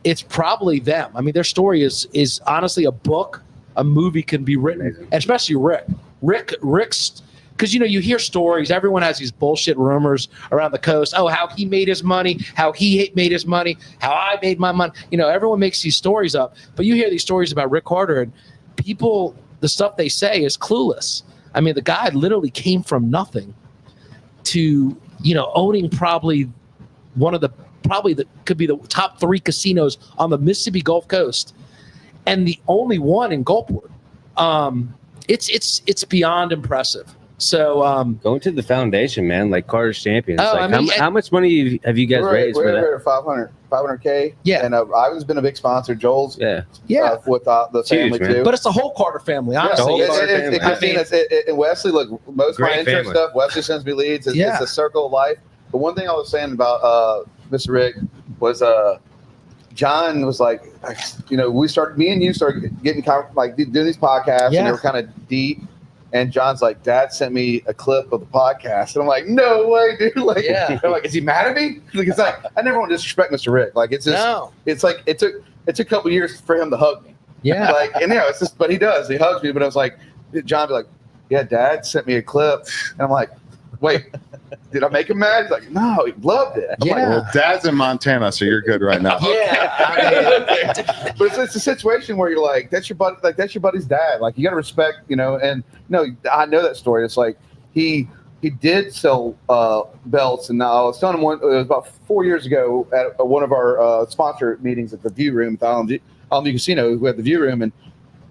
it's probably them. I mean, their story is honestly a book, a movie can be written, and especially Rick's. Because, you hear stories. Everyone has these bullshit rumors around the coast. Oh, how he made his money, how he made his money, how I made my money. Everyone makes these stories up. But you hear these stories about Rick Carter, and people, the stuff they say is clueless. I mean, the guy literally came from nothing to, owning probably could be the top 3 casinos on the Mississippi Gulf Coast, and the only one in Gulfport. It's beyond impressive. So going to the foundation, man, like Carter's Champions. Oh, how much money have you guys raised for that? We're 500K. Yeah, and Ivan's been a big sponsor. Joel's with the family huge, too. But it's the whole Carter family, honestly. And Wesley, look, most of my Great intro family. stuff, Wesley sends me leads. It's a circle of life. But one thing I was saying about Mr. Rick was John was like, me and you started getting doing these podcasts, and they were kind of deep. And John's like, Dad sent me a clip of the podcast. And I'm like, no way, dude. I'm like, is he mad at me? It's like, I never want to disrespect Mr. Rick. Like, it's just, it's like, it took a couple years for him to hug me. Yeah. It's just, but he does. He hugs me. But I was like, John be like, yeah, Dad sent me a clip. And I'm like, wait, did I make him mad? He's like, no, he loved it. I'm like, well, Dad's in Montana, so you're good right now. But it's a situation where you're like, that's your buddy, that's your buddy's dad. Like, you got to respect, and I know that story. It's like he did sell belts, and I was telling him it was about 4 years ago at one of our sponsor meetings at the View Room at the Island View Casino. We had the View Room, and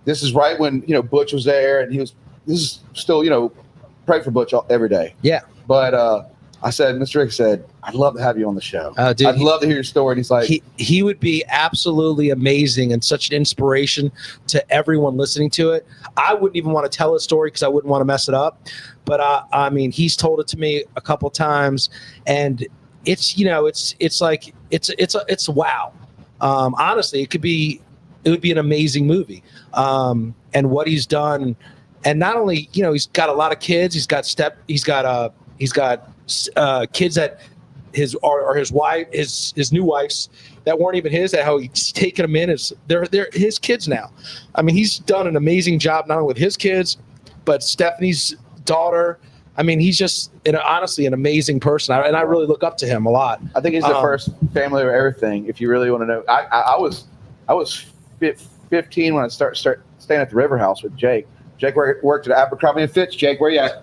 this is right when Butch was there, and this is still pray for Butch every day. Yeah. But I said, Mr. Rick said, I'd love to have you on the show. Dude, I'd love to hear your story. And he's like, he would be absolutely amazing and such an inspiration to everyone listening to it. I wouldn't even want to tell his story because I wouldn't want to mess it up. But I mean, he's told it to me a couple times, and it's wow. Honestly, it would be an amazing movie. And what he's done. And not only, he's got a lot of kids. He's got kids that his wife, his new wife's that weren't even his. That how he's taken them in they're his kids now. I mean, he's done an amazing job not only with his kids, but Stephanie's daughter. I mean, he's just honestly an amazing person, and I really look up to him a lot. I think he's the first family of everything. If you really want to know, I was 15 when I started staying at the River House with Jake. Jake worked at Abercrombie & Fitch. Jake, where you at?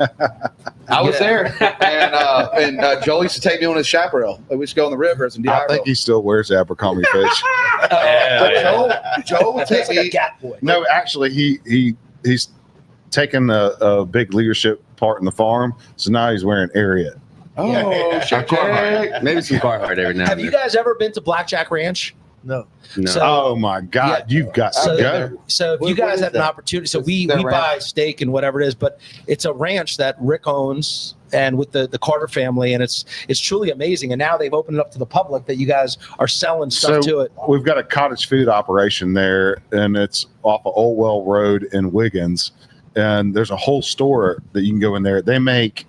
I was there. And Joel used to take me on his chaparral. We used to go on the rivers and DI I think he still wears Abercrombie & Fitch. Joel would take me. No, actually, he's taken a big leadership part in the farm, so now he's wearing Ariat. Oh, shit, Jake. Maybe some Carhartt every now and then. Have you guys ever been to Blackjack Ranch? No. So, oh my God, you've got to go. So if you guys had an opportunity, so we buy steak and whatever it is, but it's a ranch that Rick owns and with the Carter family, and it's truly amazing. And now they've opened it up to the public that you guys are selling stuff to it. We've got a cottage food operation there, and it's off of Old Well Road in Wiggins, and there's a whole store that you can go in there. They make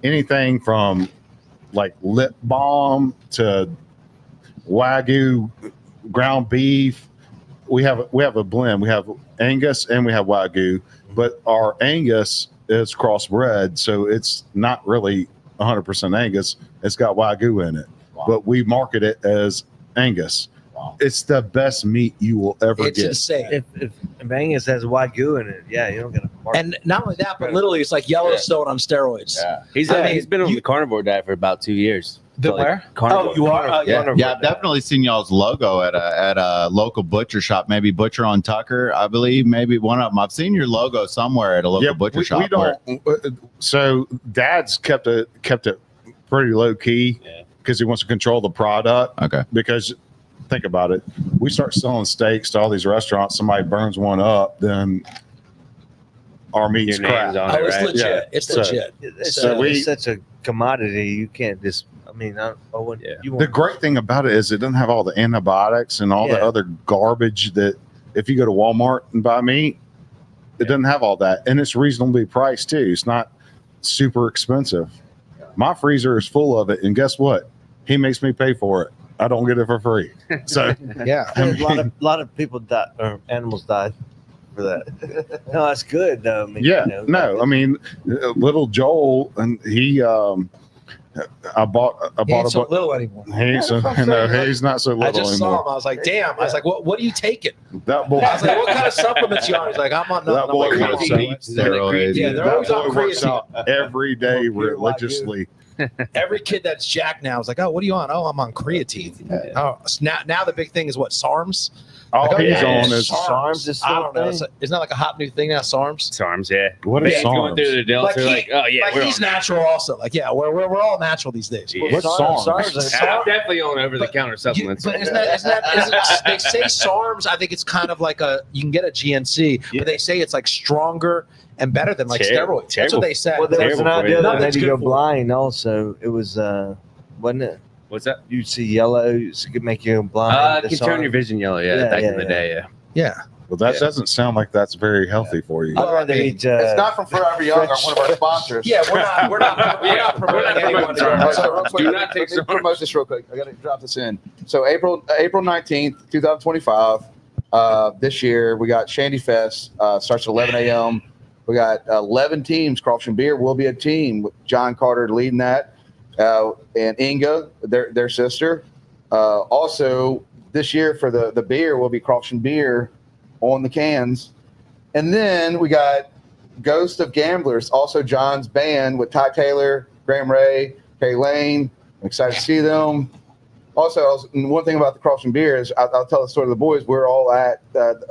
anything from like lip balm to Wagyu ground beef. We have a blend. We have Angus and we have Wagyu, but our Angus is crossbred, so it's not really 100% Angus. It's got Wagyu in it, but we market it as Angus. It's the best meat you will ever It's get. insane. If Angus has Wagyu in it, yeah, you don't get a mark. And not only that, but literally it's like Yellowstone on steroids. Yeah. He's been on the carnivore diet for about 2 years. The where? Carnivore. Oh, you are? Yeah. Yeah, I've definitely seen y'all's logo at a local butcher shop, maybe Butcher on Tucker, I believe, maybe one of them. I've seen your logo somewhere at a local butcher shop. We don't. So Dad's kept it pretty low key because he wants to control the product. Okay. Because think about it, we start selling steaks to all these restaurants. Somebody burns one up, then our meat's Your name's crap. on Oh, it, it's right? legit. Yeah. It's So- legit. It's such a commodity. You can't just. I mean, you The want great thing about it is it doesn't have all the antibiotics and all the Yeah. other garbage that if you go to Walmart and buy meat, it doesn't have all that. And it's reasonably priced too. It's not super expensive. My freezer is full of it. And guess what? He makes me pay for it. I don't get it for free. So Yeah. a lot of people died or animals died for that. No, that's good though. I mean, yeah, you know, no, I mean, little Joel, and he, I bought He ain't a so book. little anymore. He's not so little I just saw anymore. him. I was like, damn. I was like, what are you taking? That boy, I was like, what kind of supplements you on? He's like, I'm on nothing. that I'm boy like, works "Come on, out. man." Steroids. Yeah, they're That always on boy works creatine. out every day Pure religiously. Every kid that's jacked now is like, oh, what are you on? Oh, I'm on creatine. Oh, so now the big thing is what, SARMs? All Like, oh, he's yeah, on is SARMs is I don't know. still Isn't that like a hot new thing now, SARMs? SARMs, yeah. what is Yeah, going through SARMs? the Delta, oh yeah, like we're he's on. natural also. Like, yeah, we're all natural these days. Yeah. What's SARMs? I'm definitely on over-the-counter supplements. But isn't they say SARMs? I think it's kind of like you can get a GNC, but they say it's like stronger and better than like Terrible. steroids. That's what they said. Well, there was an Terrible for idea you. that Nothing's made you good go for you. blind. Also, it was wasn't it? What's that? You'd see yellow, it could make you go blind. It can turn your vision yellow, back in the day, yeah. Yeah. Well, that doesn't sound like that's very healthy for you. I'd rather eat. It's not from Forever Young or one of our sponsors. Yeah, we're not promoting anyone. Real quick, Do not take let me promote this real quick. I got to drop this in. So April 19th, 2025. This year we got Shandy Fest. Starts at 11 a.m. We got 11 teams. Crawford Beer will be a team with John Carter leading that, and Inga, their sister. Also, this year for the beer will be Crawford Beer on the cans, and then we got Ghost of Gamblers, also John's band with Ty Taylor, Graham Ray, Kay Lane. I'm excited to see them. Also, one thing about the Crawford Beer is I'll tell the story to the boys. We're all at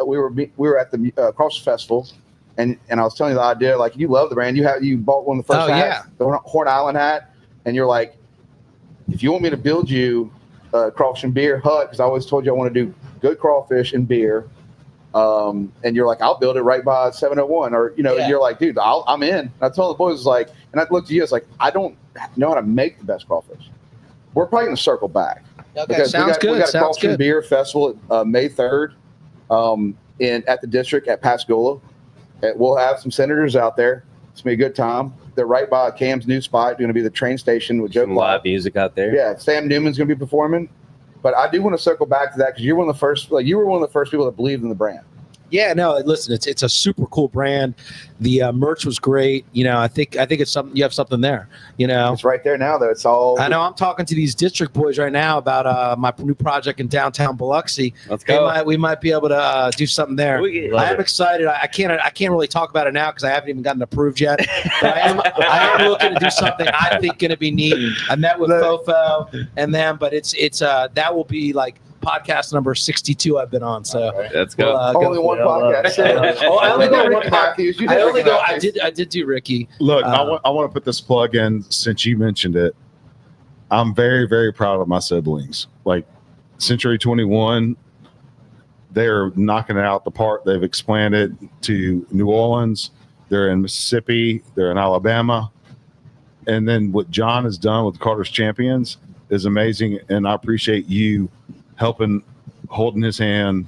we were at the Crawford Festival, and I was telling you the idea, like, you love the brand. You bought one of the first hats, the Horn Island hat, and you're like, if you want me to build you a Crawford Beer hut, because I always told you I want to do good crawfish and beer, and you're like, I'll build it right by 701, or you're like, dude, I'm in. And I told the boys, like, and I looked at you, it's like, I don't know how to make the best crawfish. We're probably going to circle back. Okay, Because sounds good. We got a Sounds Crawford good. Beer Festival May 3rd at the district at Pascagoula. And we'll have some senators out there. It's going to be a good time. They're right by Cam's new spot, going to be the train station with Joe Some live music out there. Yeah, Sam Newman's going to be performing. But I do want to circle back to that because you're one of the first. Like, you were one of the first people that believed in the brand. Yeah, no, listen, it's a super cool brand. The merch was great. I think it's something. You have something there. It's right there now, though. It's all. I know. I'm talking to these district boys right now about my new project in downtown Biloxi. Let's go. We might be able to do something there. I am excited. I can't really talk about it now because I haven't even gotten approved yet. But I am looking to do something I think going to be neat. I met with Fofo and them, but it's that will be like podcast number 62 I've been on. So let's go. Only one podcast. I only go one Matthews. You I only go. Matthews. I did do Ricky. Look, I want to put this plug in since you mentioned it. I'm very, very proud of my siblings. Like Century 21, they're knocking it out the park. They've expanded to New Orleans. They're in Mississippi. They're in Alabama. And then what John has done with Carter's Champions is amazing. And I appreciate you holding his hand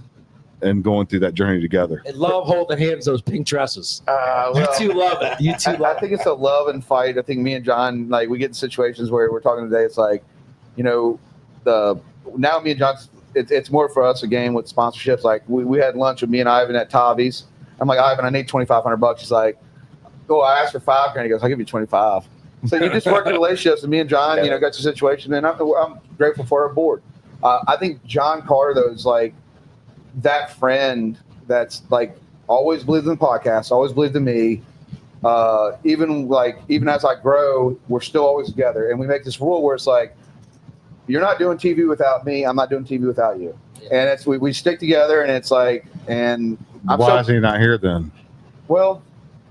and going through that journey together. I love holding hands, those pink dresses. You two love it. You two I think it's a love and fight. I think me and John, like, we get in situations where we're talking today. It's like, now me and John, it's more for us a game with sponsorships. Like we had lunch with me and Ivan at Tavi's. I'm like, Ivan, I need $2,500. He's like, I asked for $5,000. He goes, I'll give you 25. So you just work the relationships, and me and John, got your situation, and I'm grateful for our board. I think John Carter, though, is like that friend that's like always believed in the podcast, always believed in me. Even as I grow, we're still always together, and we make this rule where it's like, you're not doing TV without me, I'm not doing TV without you, and it's we stick together, and it's like, and why is he not here then? Well,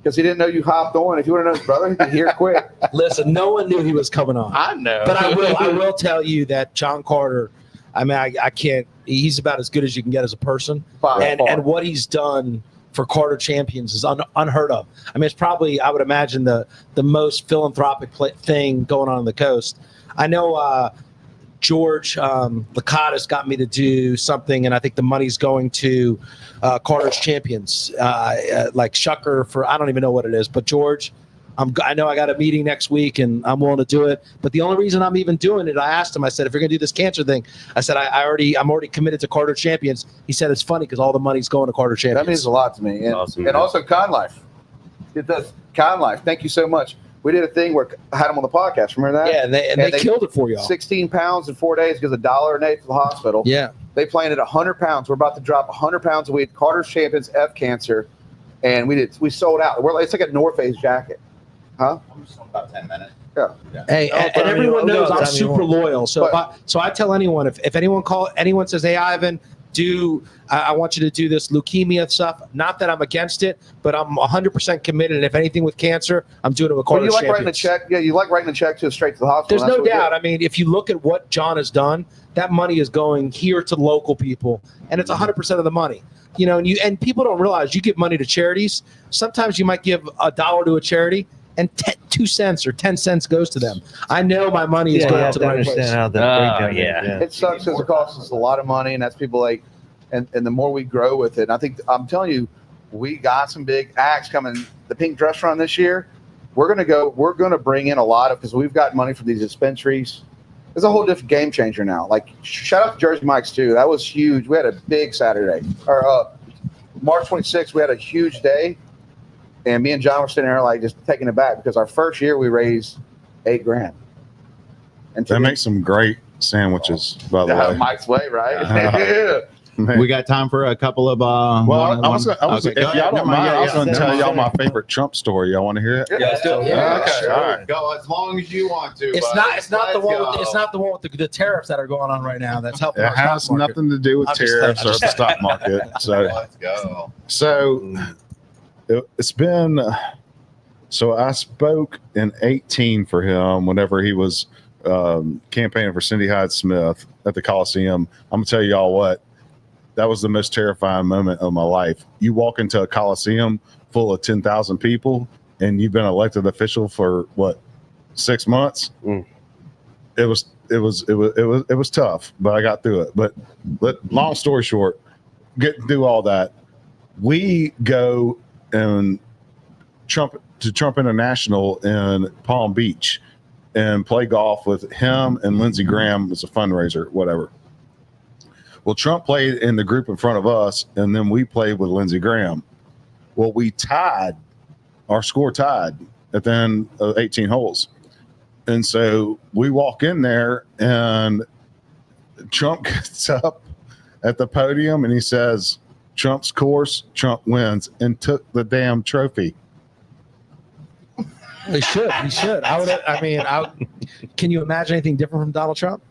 because he didn't know you hopped on. If you want to know his brother, he'd be here quick. Listen, no one knew he was coming on. I know, but I will tell you that John Carter. I mean, I can't. He's about as good as you can get as a person, and what he's done for Carter Champions is unheard of. I mean, it's probably, I would imagine, the most philanthropic thing going on the coast. I know George Lacatas got me to do something, and I think the money's going to Carter's Champions, like Shucker for, I don't even know what it is, but George, I know I got a meeting next week, and I'm willing to do it. But the only reason I'm even doing it, I asked him, I said, if you're going to do this cancer thing, I said, I'm already committed to Carter Champions. He said, it's funny because all the money's going to Carter Champions. That means a lot to me. And, awesome, and also Con Life. It does. Con Life. Thank you so much. We did a thing where I had them on the podcast. Remember that? Yeah, and they killed it for y'all. 16 pounds in 4 days because $1 a day to the hospital. Yeah. They planted 100 pounds. We're about to drop 100 pounds a week. Carter's Champions F Cancer. And we sold out. It's like a North Face jacket. Huh? I'm just about 10 minutes. Yeah. Hey, and everyone knows I'm super loyal. So I tell anyone, if anyone says, hey, Ivan, I want you to do this leukemia stuff. Not that I'm against it, but I'm 100% committed. And if anything with cancer, I'm doing it with Carter Champions. Writing a check? Yeah, you like writing a check straight to the hospital. There's no doubt. I mean, if you look at what John has done, that money is going here to local people, and it's 100% of the money. You know, and people don't realize you give money to charities. Sometimes you might give $1 to a charity, and 2 cents or 10 cents goes to them. I know my money is going to the right place. It sucks because it costs us a lot of money, and that's people like, and the more we grow with it, and I think I'm telling you, we got some big acts coming. The Pink Dress Run this year, we're gonna bring in a lot of, because we've got money from these dispensaries. It's a whole different game changer now. Like, shout out to Jersey Mike's too. That was huge. We had a big Saturday. Or March 26th, we had a huge day. And me and John were sitting there like just taking it back because our first year we raised $8,000. And they make some great sandwiches, by the way. Mike's way, right? Yeah. We got time for a couple of. I was if y'all don't mind, I was going to tell y'all my favorite Trump story. Y'all want to hear it? Yeah, okay, sure. all right. Go as long as you want to. It's not the one with the tariffs that are going on right now. That's helping. It has nothing to do with tariffs or the stock market. So let's go. So it's been. So I spoke in 2018 for him whenever he was campaigning for Cindy Hyde Smith at the Coliseum. I'm gonna tell y'all what. That was the most terrifying moment of my life. You walk into a Coliseum full of 10,000 people, and you've been elected official for what, 6 months? Mm. It was tough, but I got through it. But long story short, get through all that. We go and Trump International in Palm Beach and play golf with him and Lindsey Graham as a fundraiser, whatever. Well, Trump played in the group in front of us, and then we played with Lindsey Graham. Well, our score tied at the end of 18 holes. And so we walk in there, and Trump gets up at the podium, and he says, Trump's course, Trump wins, and took the damn trophy. He should. Can you imagine anything different from Donald Trump?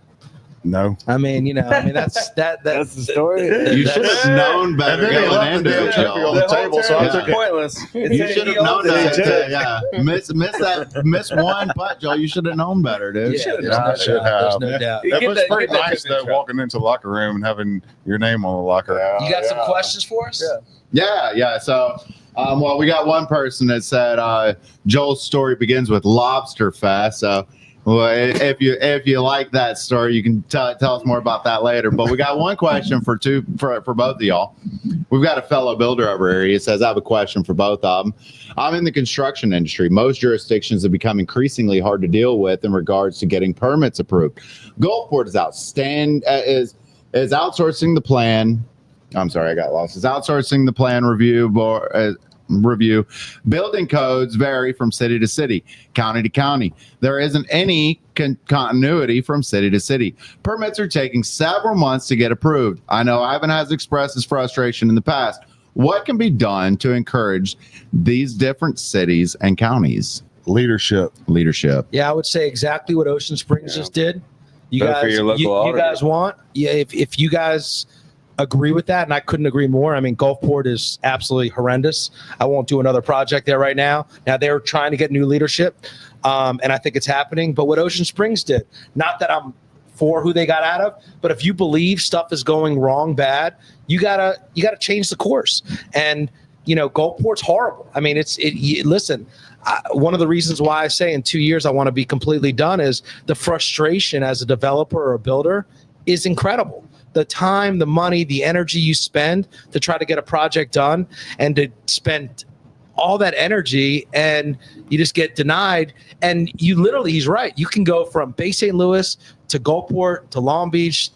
No. That's the story. You should have known better going into it, on the table, so I took it. Pointless. You should have known that. Miss one putt, Joe. You should have known better, dude. I should have. There's no doubt. It was pretty nice though, walking into the locker room and having your name on the locker. You got some questions for us? Yeah. So, well, we got one person that said Joel's story begins with Lobster Fest. So. Well, if you like that story, you can tell us more about that later. But we got one question for both of y'all. We've got a fellow builder over here. He says, I have a question for both of them. I'm in the construction industry. Most jurisdictions have become increasingly hard to deal with in regards to getting permits approved. Gulfport is outsourcing the plan. I'm sorry, I got lost. Is outsourcing the plan review board. review. Building codes vary from city to city, county to county. There isn't any continuity from city to city. Permits are taking several months to get approved. I know Ivan has expressed his frustration in the past. What can be done to encourage these different cities and counties? Leadership. Yeah, I would say exactly what Ocean Springs just did. You Vote for guys, your local you auditor. guys want? Yeah, if you guys agree with that, and I couldn't agree more. I mean, Gulfport is absolutely horrendous. I won't do another project there right now. Now they're trying to get new leadership, and I think it's happening. But what Ocean Springs did, not that I'm for who they got out of, but if you believe stuff is going wrong, bad, you gotta change the course. And Gulfport's horrible. I mean, listen. One of the reasons why I say in 2 years I want to be completely done is the frustration as a developer or a builder is incredible. The time, the money, the energy you spend to try to get a project done, and to spend all that energy and you just get denied. And you literally, he's right. You can go from Bay St. Louis to Gulfport to Long Beach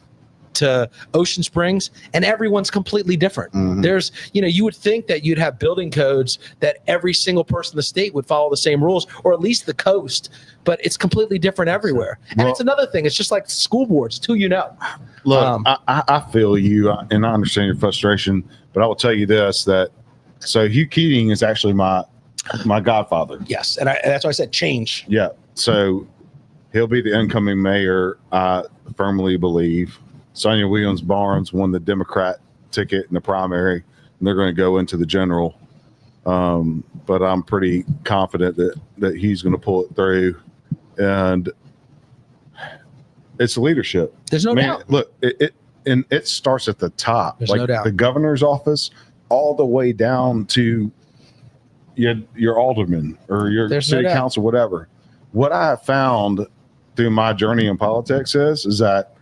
to Ocean Springs, and everyone's completely different. Mm-hmm. There's, you would think that you'd have building codes that every single person in the state would follow the same rules, or at least the coast, but it's completely different everywhere. And it's another thing. It's just like school boards. It's who you know. Look, I feel you, and I understand your frustration, but I will tell you this, so Hugh Keating is actually my godfather. Yes, and that's why I said change. Yeah, so he'll be the incoming mayor, I firmly believe. Sonia Williams-Barnes won the Democrat ticket in the primary, and they're going to go into the general. But I'm pretty confident that he's going to pull it through. And it's leadership. There's no doubt. Look, it starts at the top. There's no doubt. The governor's office, all the way down to your alderman or your city council, whatever. What I have found through my journey in politics is that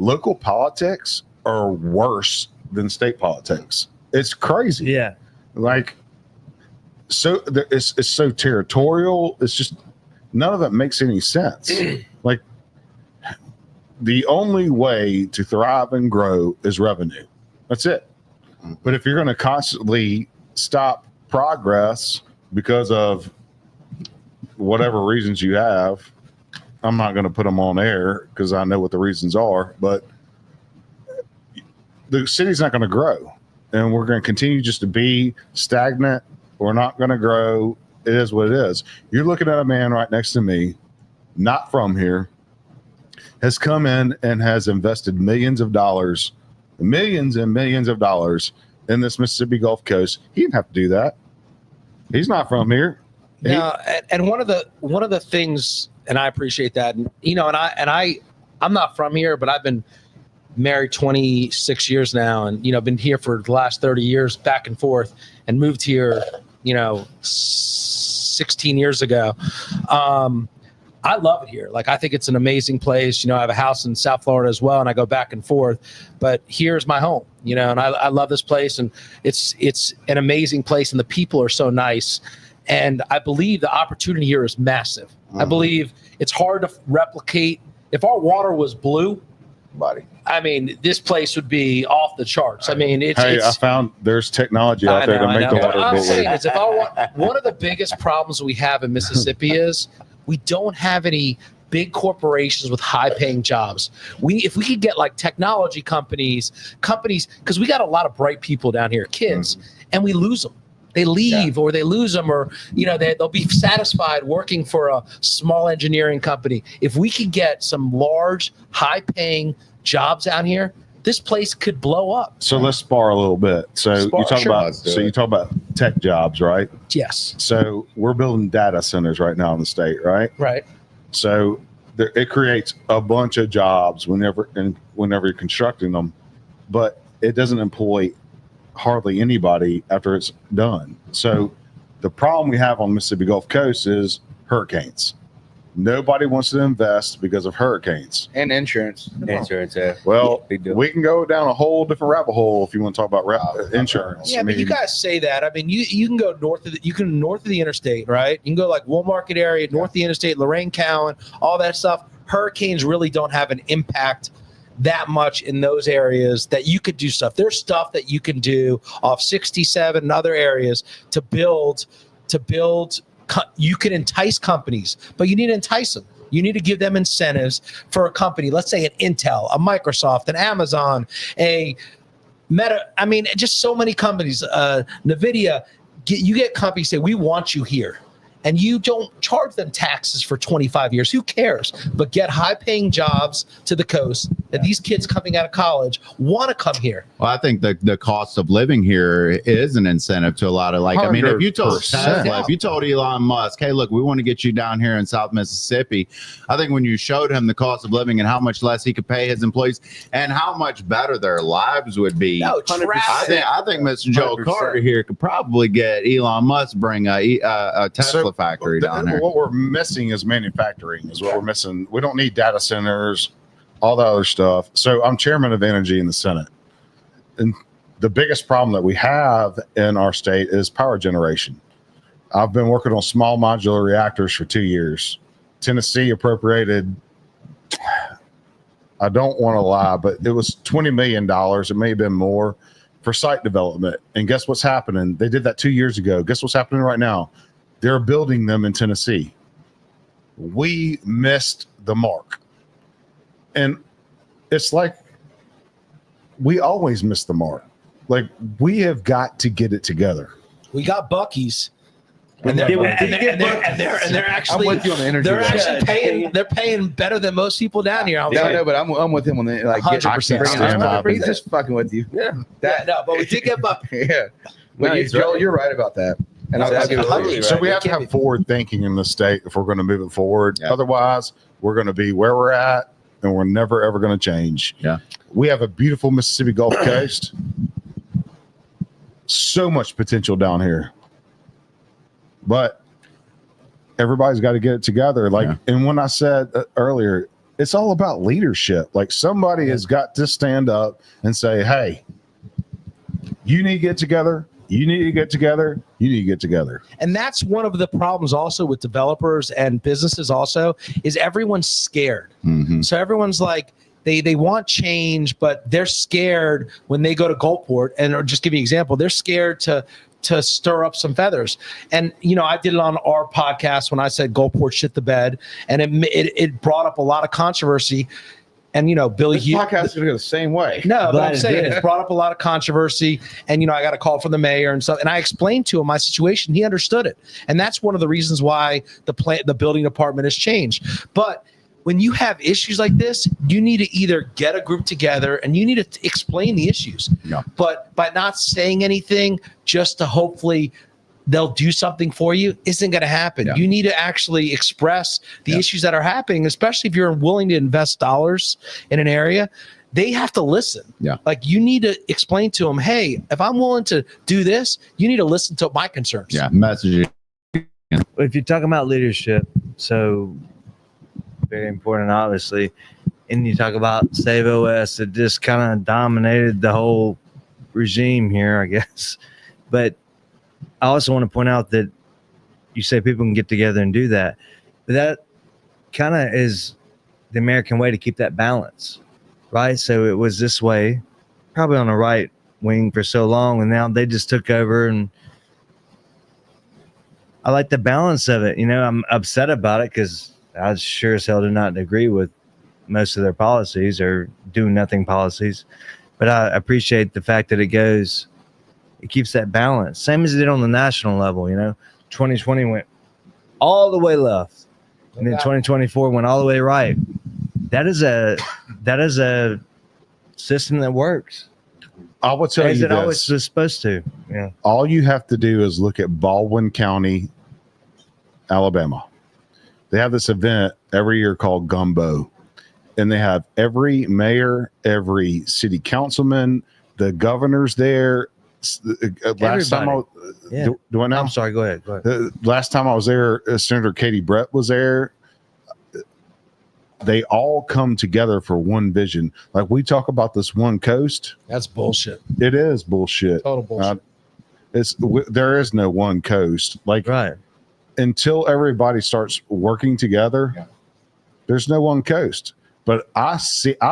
local politics are worse than state politics. It's crazy. Yeah. So it's so territorial. It's just none of it makes any sense. The only way to thrive and grow is revenue. That's it. But if you're going to constantly stop progress because of whatever reasons you have, I'm not going to put them on air because I know what the reasons are, but the city's not going to grow, and we're going to continue just to be stagnant. We're not going to grow. It is what it is. You're looking at a man right next to me, not from here, has come in and has invested millions and millions of dollars in this Mississippi Gulf Coast. He didn't have to do that. He's not from here. Yeah, and one of the things, and I appreciate that, and I'm not from here, but I've been married 26 years now, and been here for the last 30 years, back and forth, and moved here 16 years ago. I love it here. I think it's an amazing place. I have a house in South Florida as well, and I go back and forth, but here's my home, and I love this place, and it's an amazing place, and the people are so nice. And I believe the opportunity here is massive. I believe it's hard to replicate. If our water was blue, I mean, this place would be off the charts. I mean, I found there's technology out there to make the water blue. What I'm saying is, one of the biggest problems we have in Mississippi is we don't have any big corporations with high-paying jobs. If we could get technology companies, because we got a lot of bright people down here, kids, and we lose them. They leave, or they lose them, or they'll be satisfied working for a small engineering company. If we could get some large, high-paying jobs out here, this place could blow up. So let's spar a little bit. So you talk about tech jobs, right? Yes. So we're building data centers right now in the state, right? Right. So it creates a bunch of jobs whenever you're constructing them, but it doesn't employ hardly anybody after it's done. So the problem we have on the Mississippi Gulf Coast is hurricanes. Nobody wants to invest because of hurricanes and insurance. Well, we can go down a whole different rabbit hole if you want to talk about insurance. Yeah, but you guys say that. I mean, you can go north of the interstate, right? You can go Woolmarket area, north of the interstate, Lorraine County, all that stuff. Hurricanes really don't have an impact that much in those areas that you could do stuff. There's stuff that you can do off 67 and other areas to build. You can entice companies, but you need to entice them. You need to give them incentives for a company. Let's say an Intel, a Microsoft, an Amazon, a Meta. I mean, just so many companies. NVIDIA. You get companies say, we want you here. And you don't charge them taxes for 25 years. Who cares? But get high-paying jobs to the coast that these kids coming out of college want to come here. Well, I think the cost of living here is an incentive to a lot of I mean, if you told Tesla, if you told Elon Musk, hey, look, we want to get you down here in South Mississippi, I think when you showed him the cost of living and how much less he could pay his employees and how much better their lives would be, I think Mr. Joe 100%. Carter here could probably get Elon Musk to bring a Tesla factory down there. What we're missing is manufacturing is what we're missing. We don't need data centers, all the other stuff. So I'm chairman of energy in the Senate. And the biggest problem that we have in our state is power generation. I've been working on small modular reactors for 2 years. Tennessee appropriated, I don't want to lie, but it was $20 million. It may have been more for site development. And guess what's happening? They did that 2 years ago. Guess what's happening right now? They're building them in Tennessee. We missed the mark. And it's like we always miss the mark. Like, we have got to get it together. We got Buc-ee's. And they're actually, I'm with you on the energy. They're actually paying. They're paying better than most people down here. I know, but I'm with him on the 100%. He's just fucking with you. Yeah. But we did get Buc-ee's. Yeah. But Joel, you're right about that. And I'll give it So we have to have forward thinking in the state if we're going to move it forward. Yeah. Otherwise, we're going to be where we're at, and we're never ever going to change. Yeah. We have a beautiful Mississippi Gulf Coast. So much potential down here, but everybody's got to get it together. And when I said earlier, it's all about leadership. Like, somebody has got to stand up and say, "Hey, you need to get together. You need to get together. You need to get together." And that's one of the problems also with developers and businesses also is everyone's scared. Mm-hmm. So everyone's like, they want change, but they're scared when they go to Gulfport. And or just give you an example, they're scared to stir up some feathers. And, I did it on our podcast when I said Gulfport shit the bed, and it brought up a lot of controversy. And, Billy Hughes. Podcast is going to go the same way. No, but I'm saying it's brought up a lot of controversy. And, I got a call from the mayor and stuff. And I explained to him my situation. He understood it. And that's one of the reasons why the building department has changed. But when you have issues like this, you need to either get a group together and you need to explain the issues. Yeah. But by not saying anything, just to hopefully they'll do something for you, isn't going to happen. Yeah. You need to actually express the issues that are happening, especially if you're willing to invest dollars in an area. They have to listen. Yeah. Like, you need to explain to them, hey, if I'm willing to do this, you need to listen to my concerns. Yeah. Messaging. If you're talking about leadership, so very important, obviously, and you talk about Save OS, it just kind of dominated the whole regime here, I guess. But I also want to point out that you say people can get together and do that. But that kind of is the American way to keep that balance, right? So it was this way, probably on the right wing for so long, and now they just took over. And I like the balance of it. I'm upset about it because I sure as hell do not agree with most of their policies or do nothing policies. But I appreciate the fact that it keeps that balance. Same as it did on the national level, 2020 went all the way left. And then 2024 went all the way right. That is a system that works. I will tell you it always was supposed to. Yeah. All you have to do is look at Baldwin County, Alabama. They have this event every year called Gumbo. And they have every mayor, every city councilman, the governor's there. Last time do I know? I'm sorry. Go ahead. Last time I was there, Senator Katie Brett was there. They all come together for one vision. Like, we talk about this one coast. That's bullshit. It is bullshit. Total bullshit. There is no one coast. Like, right. Until everybody starts working together, there's no one coast. But I've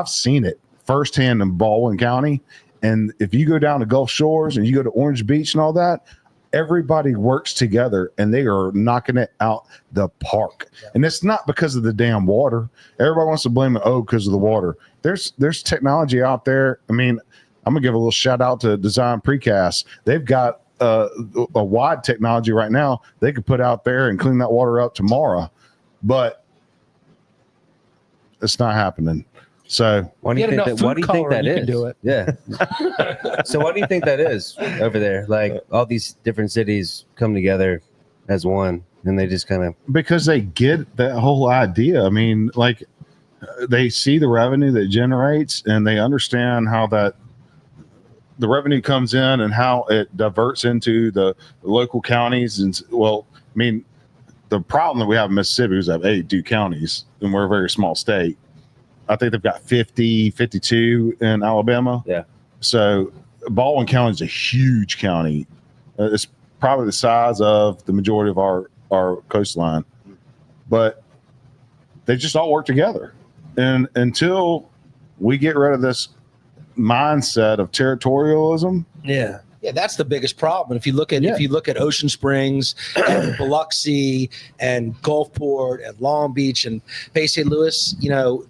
seen it firsthand in Baldwin County. And if you go down to Gulf Shores and you go to Orange Beach and all that, everybody works together and they are knocking it out the park. And it's not because of the damn water. Everybody wants to blame it, because of the water. There's technology out there. I mean, I'm gonna give a little shout out to Design Precast. They've got a wide technology right now. They could put out there and clean that water up tomorrow, but it's not happening. So why do you think that? Why do you think that is? Do it. Yeah. So why do you think that is over there? Like all these different cities come together as one, and they just kind of because they get that whole idea. I mean, like they see the revenue that it generates, and they understand how that the revenue comes in and how it diverts into the local counties. And well, I mean, the problem that we have in Mississippi is we have 82 counties, and we're a very small state. I think they've got 50, 52 in Alabama. Yeah. So Baldwin County is a huge county. It's probably the size of the majority of our coastline. But they just all work together. And until we get rid of this mindset of territorialism. Yeah. Yeah, that's the biggest problem. If you look at Ocean Springs and Biloxi and Gulfport and Long Beach and Bay St. Louis,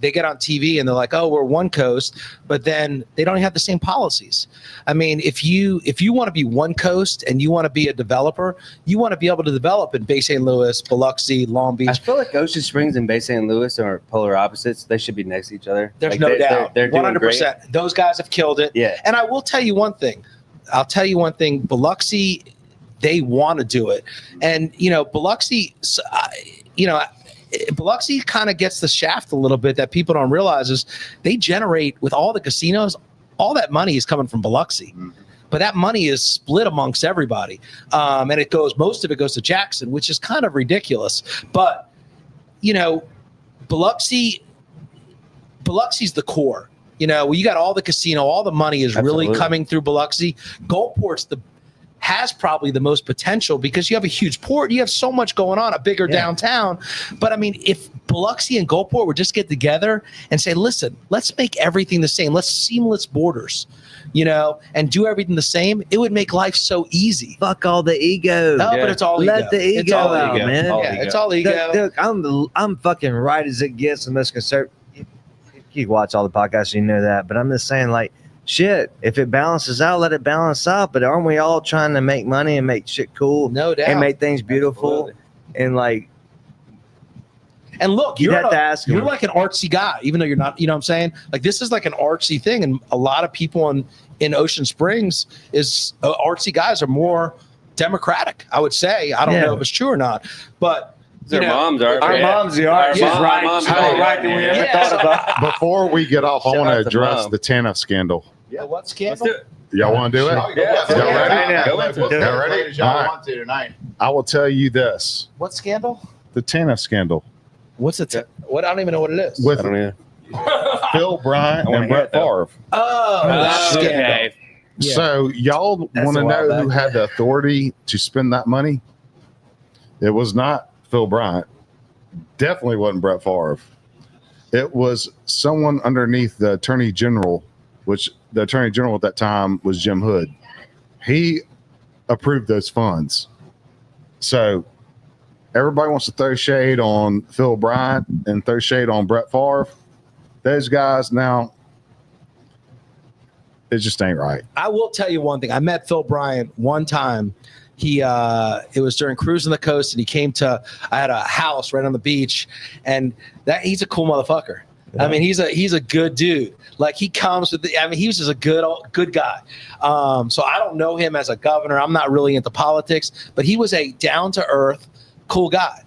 they get on TV and they're like, "Oh, we're one coast," but then they don't have the same policies. I mean, if you want to be one coast and you want to be a developer, you want to be able to develop in Bay St. Louis, Biloxi, Long Beach. I feel like Ocean Springs and Bay St. Louis are polar opposites. They should be next to each other. There's no doubt. They're doing 100%. great. Those guys have killed it. Yeah. And I will tell you one thing. Biloxi, they want to do it. And, Biloxi, Biloxi kind of gets the shaft a little bit that people don't realize is they generate with all the casinos, all that money is coming from Biloxi. Mm-hmm. But that money is split amongst everybody. And most of it goes to Jackson, which is kind of ridiculous. But, Biloxi's the core. You got all the casino, all the money is really coming through Biloxi. Gulfport's has probably the most potential because you have a huge port. You have so much going on, a bigger downtown. But I mean, if Biloxi and Gulfport would just get together and say, listen, let's make everything the same. Let's seamless borders, and do everything the same. It would make life so easy. Fuck all the ego. No, but it's all ego. Let the ego out, man. It's all ego. Look, I'm fucking right as it gets. The most conservative. You watch all the podcasts, you know that. But I'm just saying, like, shit, if it balances out, let it balance out. But aren't we all trying to make money and make shit cool? No doubt. And make things beautiful. Absolutely. And look, you're like an artsy guy, even though you're not, you know what I'm saying? Like, this is like an artsy thing. And a lot of people in Ocean Springs artsy guys are more democratic, I would say. I don't know if it's true or not. But Their moms are. Our moms are. She's right. Right than we ever thought about. Before we get off, I want to address the TANF scandal. Yeah, what scandal? Y'all want to do it? Yeah. Y'all ready? Y'all ready? Y'all want to tonight. I will tell you this. What scandal? The TANF scandal. What's it? What? I don't even know what it is. With Phil Bryant and Brett Favre. Oh, that's okay. Yeah. So y'all want to know who had the authority to spend that money? It was not Phil Bryant. Definitely wasn't Brett Favre. It was someone underneath the Attorney General, which the Attorney General at that time was Jim Hood. He approved those funds. So everybody wants to throw shade on Phil Bryant and throw shade on Brett Favre. Those guys now, it just ain't right. I will tell you one thing. I met Phil Bryant one time. It was during Cruising the Coast, and he came to, I had a house right on the beach, and he's a cool motherfucker. Yeah. I mean, he's a good dude. Like, he comes with he was just a good guy. So I don't know him as a governor. I'm not really into politics, but he was a down to earth, cool guy.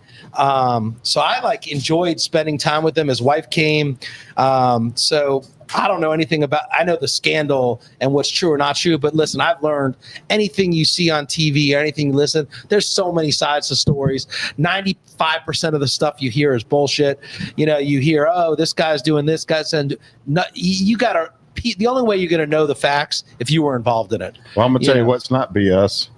So I enjoyed spending time with him. His wife came. So I don't know anything I know the scandal and what's true or not true, but listen, I've learned anything you see on TV or anything you listen, there's so many sides to stories. 95% of the stuff you hear is bullshit. You hear, oh, this guy's doing this, guy's saying, no, the only way you're going to know the facts if you were involved in it. Well, I'm going to tell you what's not BS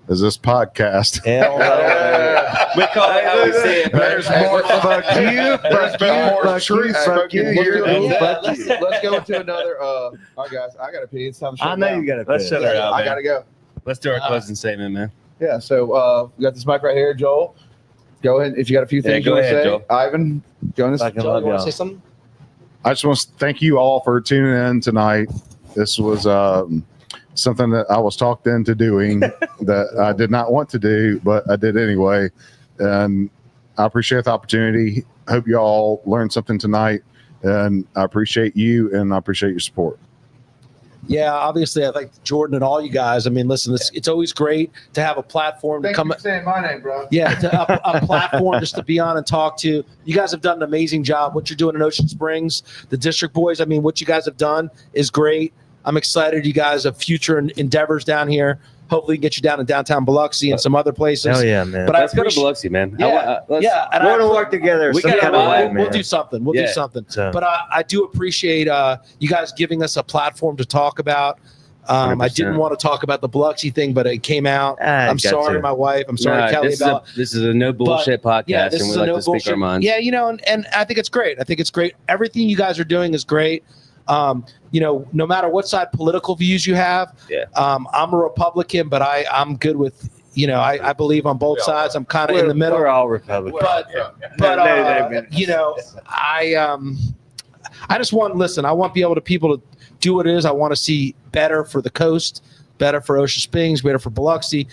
is this podcast. Hell no. We call it how we see it. There's Hey, more. let's- Fuck you, There's fuck been you, more fuck you, trees fuck you. spoken. You're Let's do- good. Yeah, Fuck you. Let's go into another. All right, guys, I gotta pee. It's time to shut I know down. you got to Let's shut her out, I man. gotta go. Let's do our closing statement, man. Yeah. So we got this mic right here, Joel. Go ahead if you got a few Yeah, things go you want to ahead, say. Joel. Ivan, Jonas. Fucking Joe, love you want y'all. to say something? I just want to thank you all for tuning in tonight. This was something that I was talked into doing that I did not want to do, but I did anyway. And I appreciate the opportunity. Hope you all learned something tonight. And I appreciate you and I appreciate your support. Yeah, obviously, I like Jordan and all you guys. I mean, listen, it's always great to have a platform to Thank come. you for saying my name, bro. Yeah, a platform just to be on and talk to. You guys have done an amazing job. What you're doing in Ocean Springs, the District Boys. I mean, what you guys have done is great. I'm excited. You guys have future endeavors down here. Hopefully, get you down in downtown Biloxi and some other places. Hell yeah, man. But Let's I go to appreciate- Biloxi, man. Yeah, yeah, and We're I- gonna work together We some gotta kind of vibe, way, we'll man. do something. We'll Yeah. do something. So- But I do appreciate you guys giving us a platform to talk about. I 100%. didn't want to talk about the Biloxi thing, but it came out. I'm got sorry, to. my wife. I'm sorry, Kelly. This is a no bullshit podcast, Yeah, this and is we a like no to speak our bullshit. minds. Yeah, and I think it's great. I think it's great. Everything you guys are doing is great. No matter what side political views you have. Yeah. I'm a Republican, but I'm good with. I believe on both sides. I'm kind of in the middle. We're all Republicans. But No, I just want listen. I want people to do what it is. I want to see better for the coast, better for Ocean Springs, better for Biloxi.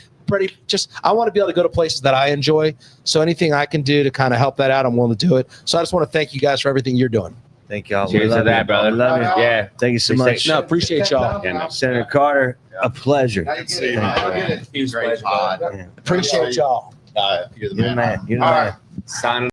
I want to be able to go to places that I enjoy. So anything I can do to kind of help that out, I'm willing to do it. So I just want to thank you guys for everything you're doing. Thank y'all. We Cheers to love that, you. brother. We love you. Yeah. Thank you so Be much. safe. No, appreciate y'all. Yeah, no. Senator Carter, a pleasure. How you See get you, it? man. I'll get it. Great pod. Yeah. Appreciate y'all. You're the You're the man. man. You're the All man. right. Signing